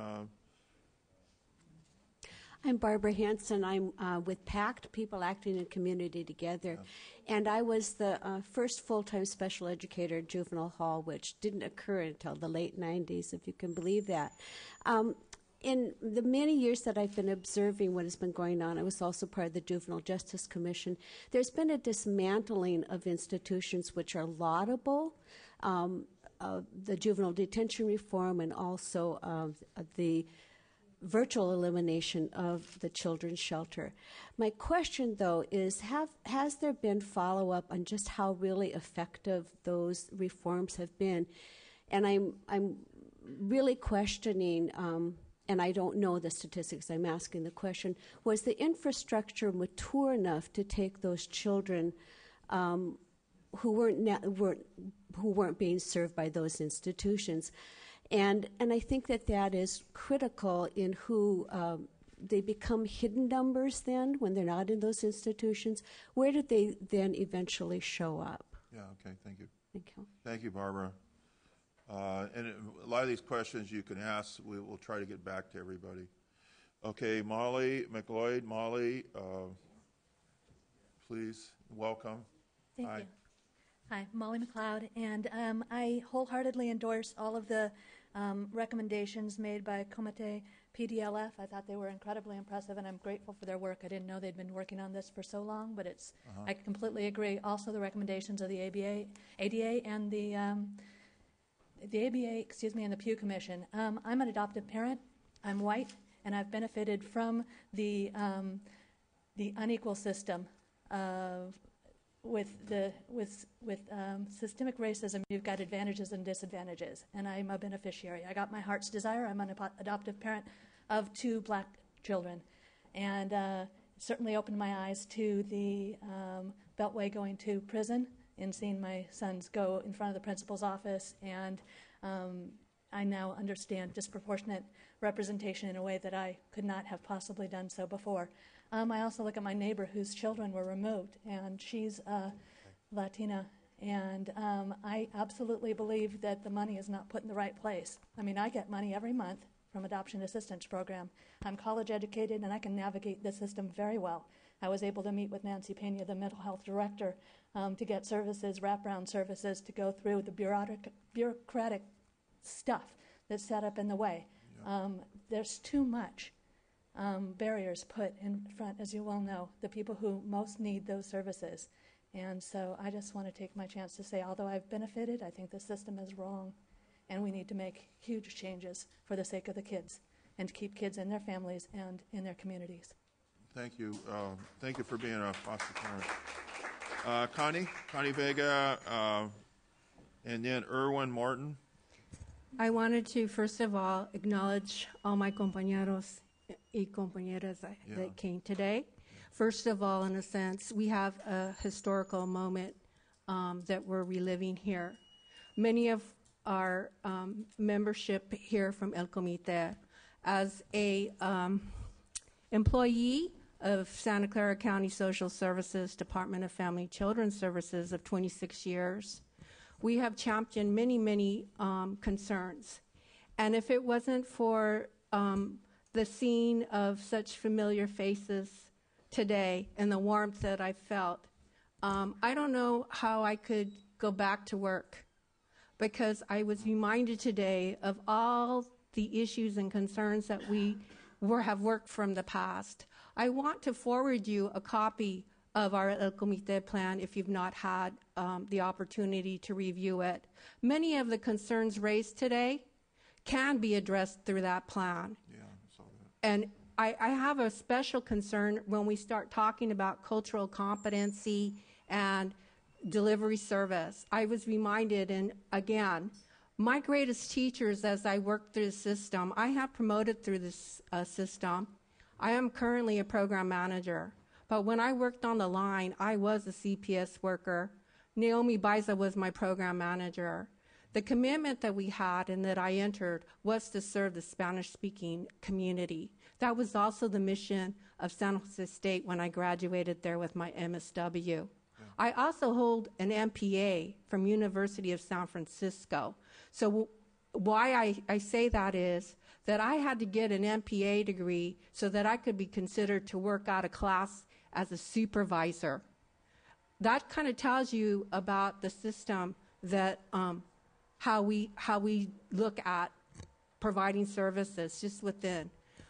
Speaker 15: I'm Barbara Hanson. I'm with PACT, People Acting in Community Together. Yeah. And I was the first full-time special educator at Juvenile Hall, which didn't occur until the late 90s, if you can believe that. In the many years that I've been observing what has been going on, I was also part of the Juvenile Justice Commission. There's been a dismantling of institutions which are laudable, the juvenile detention reform, and also the virtual elimination of the children's shelter. My question, though, is has there been follow-up on just how really effective those reforms have been? And I'm really questioning, and I don't know the statistics, I'm asking the question, was the infrastructure mature enough to take those children who weren't being served by those institutions? And I think that is critical in who they become hidden numbers then when they're not in those institutions. Where did they then eventually show up?
Speaker 2: Yeah, okay, thank you.
Speaker 15: Thank you.
Speaker 2: Thank you, Barbara. And a lot of these questions you can ask, we'll try to get back to everybody. Okay, Molly McLeod. Molly, please, welcome.
Speaker 16: Thank
Speaker 2: Hi.
Speaker 16: you. Hi, Molly McLeod, and I wholeheartedly endorse all of the recommendations made by Comité PDLF. I thought they were incredibly impressive, and I'm grateful for their work. I didn't know they'd been working on this for so long, but I completely agree. Also, the recommendations of the ADA and the ABA, and the Pew Commission. I'm an adoptive parent. I'm white, and I've benefited from the unequal system of with systemic racism. You've got advantages and disadvantages, and I'm a beneficiary. I got my heart's desire. I'm an adoptive parent of 2 black children, and certainly opened my eyes to the Beltway going to prison and seeing my sons go in front of the principal's office, and I now understand disproportionate representation in a way that I could not have possibly done so before. I also look at my neighbor whose children were removed, and she's Latina, and I absolutely believe that the money is not put in the right place. I mean, I get money every month from Adoption Assistance Program. I'm college educated, and I can navigate the system very well. I was able to meet with Nancy Pena, the mental health director, to get services, wraparound services, to go through the bureaucratic stuff that's set up in the way. There's too much barriers put in front, as you well know, the people who most need those services. And so I just want to take my chance to say, although I've benefited, I think the system is wrong, and we need to make huge changes for the sake of the kids and to keep kids in their families and in their communities.
Speaker 2: Thank you. Thank you for being a foster parent. Connie Vega, and then Erwin Martin.
Speaker 10: I wanted to, first of all, acknowledge all my compañeros y compañeras that came today. First of all, in a sense, we have a historical moment that we're reliving here. Many of our membership here from El Comité, as a employee of Santa Clara County Social Services, Department of Family and Children's Services of 26 years, we have championed many concerns. And if it wasn't for the scene of such familiar faces today and the warmth that I felt, I don't know how I could go back to work, because I was reminded today of all the issues and concerns that we have worked from the past. I want to forward you a copy of our El Comité plan if you've not had the opportunity to review it. Many of the concerns raised today can be addressed through that plan.
Speaker 2: Yeah, I saw that.
Speaker 10: And I have a special concern when we start talking about cultural competency and delivery service. I was reminded, and again, my greatest teachers as I worked through the system, I have promoted through this system. I am currently a program manager. But when I worked on the line, I was a CPS worker. Naomi Baiza was my program manager. The commitment that we had and that I entered was to serve the Spanish-speaking community. That was also the mission of San Jose State when I graduated there with my MSW. Yeah. I also hold an MPA from University of San Francisco. So why I say that is that I had to get an MPA degree so that I could be considered to work out of class as a supervisor. That kind of tells you about the system, that how we look at providing services just within.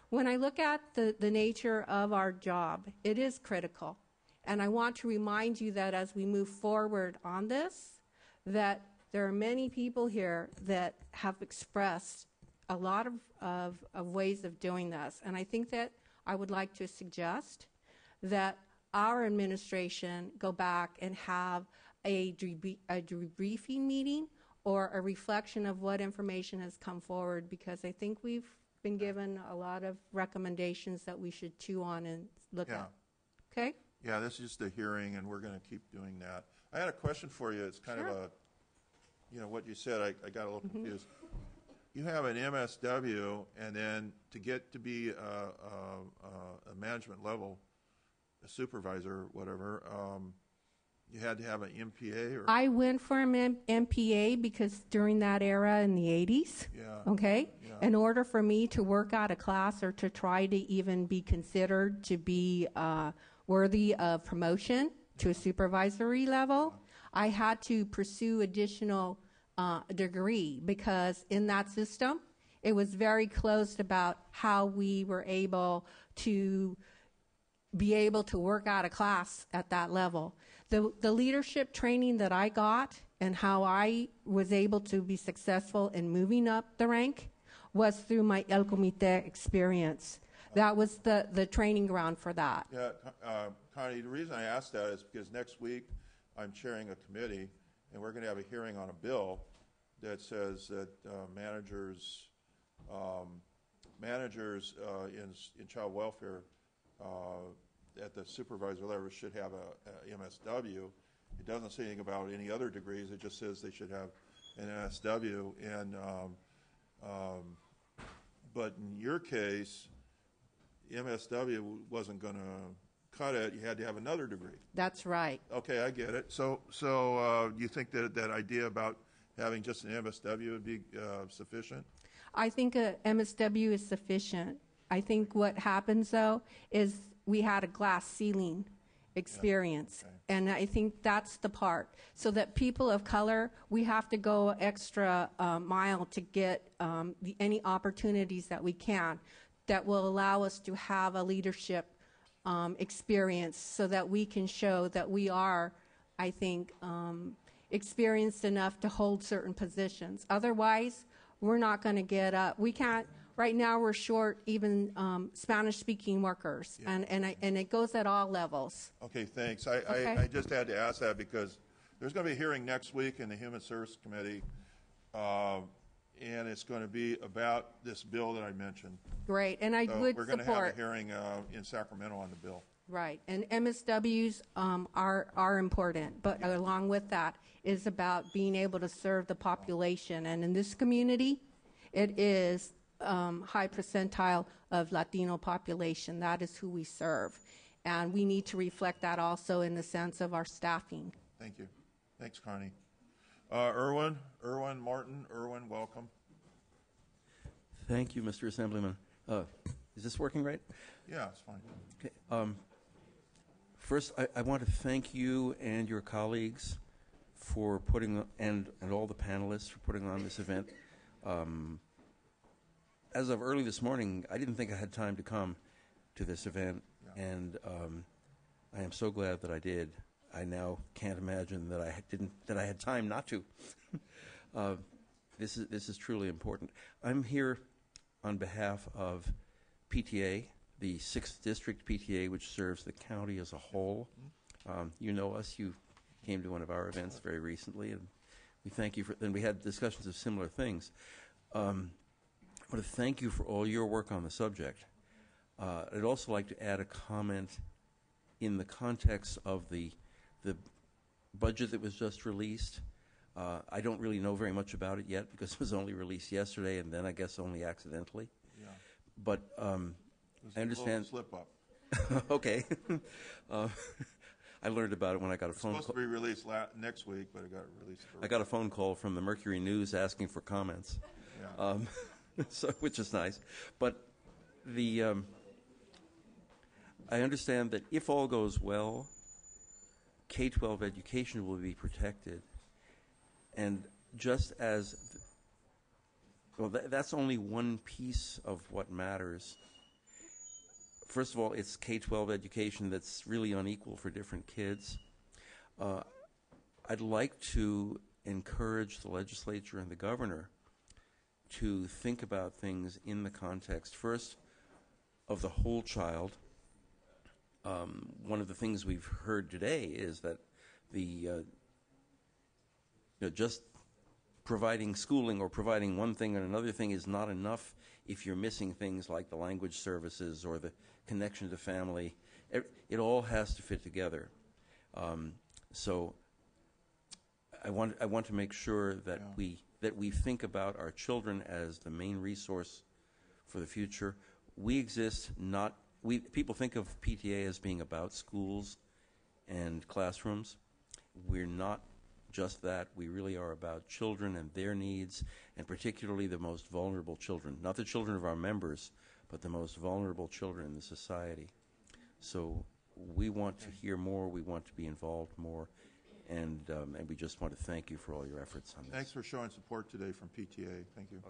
Speaker 10: When I look at the nature of our job, it is critical. And I want to remind you that as we move forward on this, that there are many people here that have expressed a lot of ways of doing this. And I think that I would like to suggest that our administration go back and have a debriefing meeting or a reflection of what information has come forward, because I think we've been given a lot of recommendations that we should chew on and look at. Okay?
Speaker 2: Yeah, this is just a hearing, and we're going to keep doing that. I had a question for you. It's kind of a, what you said, I got a little confused. You have an MSW, and then to get to be a management level, a supervisor, whatever, you had to have an MPA? Or?
Speaker 10: I went for an MPA because during that era in the 80s, in order for me to work out a class or to try to even be considered to be worthy of promotion
Speaker 17: to a supervisory level, I had to pursue additional degree, because in that system, it was very closed about how we were able to work out a class at that level. The leadership training that I got and how I was able to be successful in moving up the rank was through my El Comité experience. That was the training ground for that.
Speaker 2: Yeah, Connie, the reason I asked that is because next week I'm chairing a committee, and we're going to have a hearing on a bill that says that managers in child welfare at the supervisor level should have a MSW. It doesn't say anything about any other degrees. It just says they should have an MSW. And but in your case, MSW wasn't going to cut it. You had to have another degree.
Speaker 17: That's right.
Speaker 2: Okay, I get it. So you think that idea about having just an MSW would be sufficient?
Speaker 17: I think a MSW is sufficient. I think what happens, though, is we had a glass ceiling experience. Okay. And I think that's the part. So that people of color, we have to go extra mile to get any opportunities that we can that will allow us to have a leadership experience, so that we can show that we are, I think, experienced enough to hold certain positions. Otherwise, we're not going to get up. We can't. Right now, we're short even Spanish-speaking workers, and it goes at all levels.
Speaker 2: Okay, thanks. I just had to ask that because there's going to be a hearing next week in the Human Services Committee, and it's going to be about this bill that I mentioned.
Speaker 17: Great, and I would support.
Speaker 2: We're going to have a hearing in Sacramento on the bill.
Speaker 17: Right, and MSWs are important, but along with that is about being able to serve the population, and in this community, it is high percentile of Latino population. That is who we serve, and we need to reflect that also in the sense of our staffing.
Speaker 2: Thank you. Thanks, Connie. Erwin Martin, welcome.
Speaker 18: Thank you, Mr. Assemblyman. Is this working right?
Speaker 2: Yeah, it's fine.
Speaker 18: Okay. First, I want to thank you and your colleagues for putting, and all the panelists for putting on this event. As of early this morning, I didn't think I had time to come to this event, and I am so glad that I did. I now can't imagine that I had time not to. This is truly important. I'm here on behalf of PTA, the 6th District PTA, which serves the county as a whole. You know us. You came to one of our events very recently, and we thank you for. And we had discussions of similar things. I want to thank you for all your work on the subject. I'd also like to add a comment in the context of the budget that was just released. I don't really know very much about it yet because it was only released yesterday, and then I guess only accidentally.
Speaker 2: Yeah.
Speaker 18: But I understand.
Speaker 2: Slip up.
Speaker 18: Okay. I learned about it when I got a phone call.
Speaker 2: It's supposed to be released next week, but it got released.
Speaker 18: I got a phone call from the Mercury News asking for comments,
Speaker 2: yeah.
Speaker 18: Which is nice. But I understand that if all goes well, K-12 education will be protected. And just as, that's only one piece of what matters. First of all, it's K-12 education that's really unequal for different kids. I'd like to encourage the legislature and the governor to think about things in the context, first, of the whole child. One of the things we've heard today is that just providing schooling or providing one thing and another thing is not enough if you're missing things like the language services or the connection to family. It all has to fit together. So I want to make sure that we think about our children as the main resource for the future. We exist not. People think of PTA as being about schools and classrooms. We're not just that. We really are about children and their needs, and particularly the most vulnerable children. Not the children of our members, but the most vulnerable children in the society. So we want to hear more. We want to be involved more. And we just want to thank you for all your efforts on this.
Speaker 2: Thanks for showing support today from PTA. Thank you.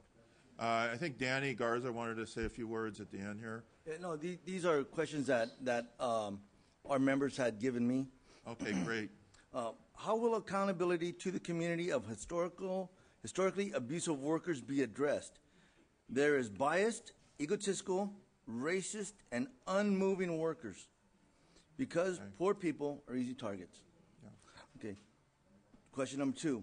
Speaker 2: I think Danny Garza wanted to say a few words at the end here.
Speaker 6: Yeah, no, these are questions that our members had given me.
Speaker 2: Okay, great.
Speaker 6: How will accountability to the community of historically abusive workers be addressed? There is biased, egotistical, racist, and unmoving workers because poor people are easy targets. Okay. Question number 2.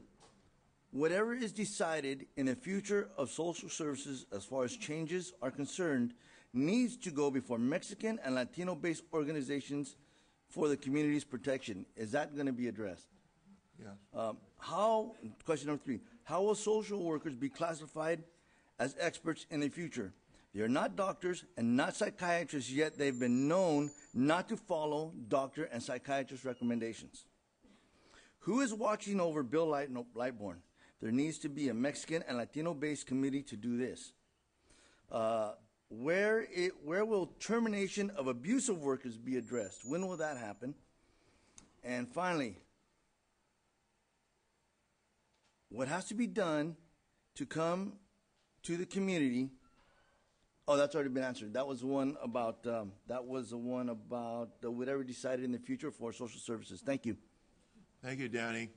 Speaker 6: Whatever is decided in the future of social services as far as changes are concerned needs to go before Mexican and Latino-based organizations for the community's protection. Is that going to be addressed?
Speaker 2: Yeah.
Speaker 6: Question number 3, how will social workers be classified as experts in the future? They are not doctors and not psychiatrists, yet they've been known not to follow doctor and psychiatrist recommendations. Who is watching over Bill Lightborn? There needs to be a Mexican and Latino-based committee to do this. Where will termination of abusive workers be addressed? When will that happen? And finally, what has to be done to come to the community? Oh, that's already been answered. That was the one about whatever decided in the future for social services. Thank you.
Speaker 2: Thank you, Danny.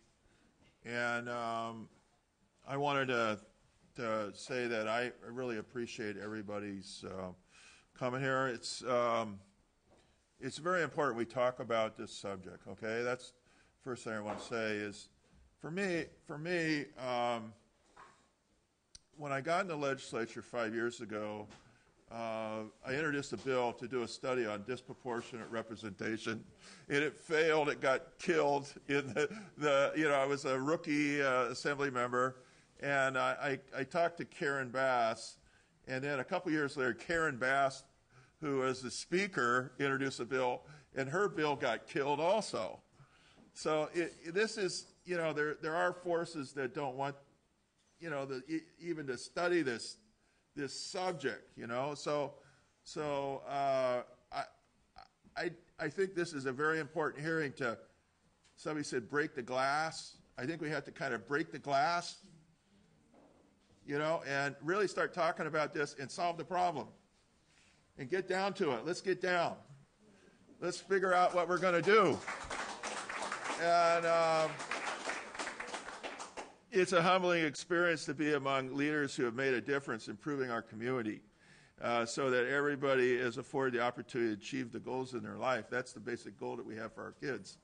Speaker 2: And I wanted to say that I really appreciate everybody's coming here. It's very important we talk about this subject. Okay, that's the first thing I want to say. Is for me, when I got in the legislature 5 years ago, I introduced a bill to do a study on disproportionate representation, and it failed. It got killed in I was a rookie assembly member, and I talked to Karen Bass, and then a couple years later, Karen Bass, who was the speaker, introduced a bill, and her bill got killed also. So this is, there are forces that don't want, even to study this subject, So I think this is a very important hearing to, somebody said break the glass. I think we have to kind of break the glass, and really start talking about this and solve the problem and get down to it. Let's get down. Let's figure out what we're going to do. And it's a humbling experience to be among leaders who have made a difference improving our community so that everybody is afforded the opportunity to achieve the goals in their life. That's the basic goal that we have for our kids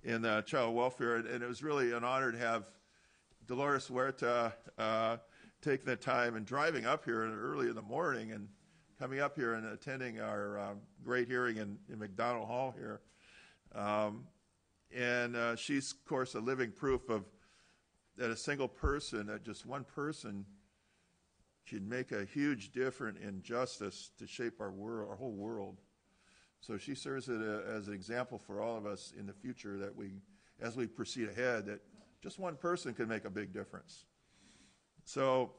Speaker 2: in child welfare. And it was really an honor to have Dolores Huerta taking the time and driving up here early in the morning and coming up here and attending our great hearing in McDonald Hall here. And she's, of course, a living proof of that a single person, that just one person, can make a huge difference in justice to shape our world, our whole world. So she serves as an example for all of us in the future that as we proceed ahead, that just one person can make a big difference. So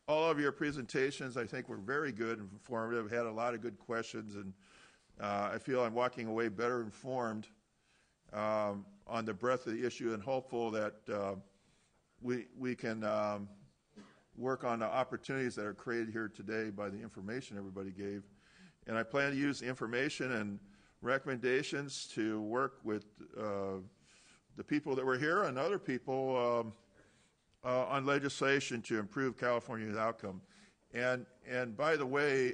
Speaker 2: all of your presentations, I think, were very good and informative, had a lot of good questions, and I feel I'm walking away better informed on the breadth of the issue and hopeful that we can work on the opportunities that are created here today by the information everybody gave. And I plan to use the information and recommendations to work with the people that were here and other people on legislation to improve California's outcome. And by the way,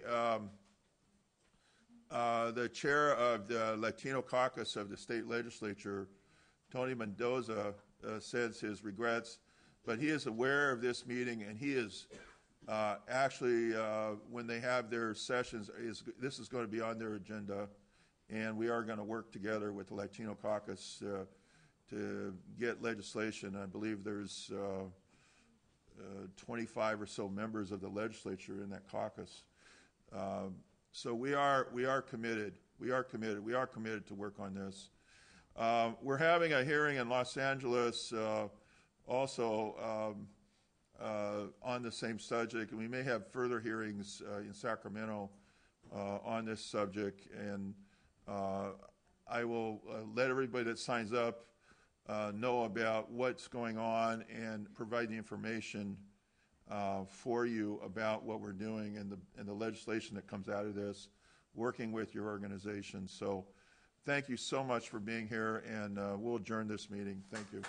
Speaker 2: the chair of the Latino caucus of the state legislature, Tony Mendoza, sends his regrets, but he is aware of this meeting, and he is actually, when they have their sessions, this is going to be on their agenda, and we are going to work together with the Latino caucus to get legislation. I believe there's 25 or so members of the legislature in that caucus. So we are committed. We are committed to work on this. We're having a hearing in Los Angeles also on the same subject, and we may have further hearings in Sacramento on this subject. And I will let everybody that signs up know about what's going on and provide the information for you about what we're doing and the legislation that comes out of this, working with your organization. So thank you so much for being here, and we'll adjourn this meeting. Thank you.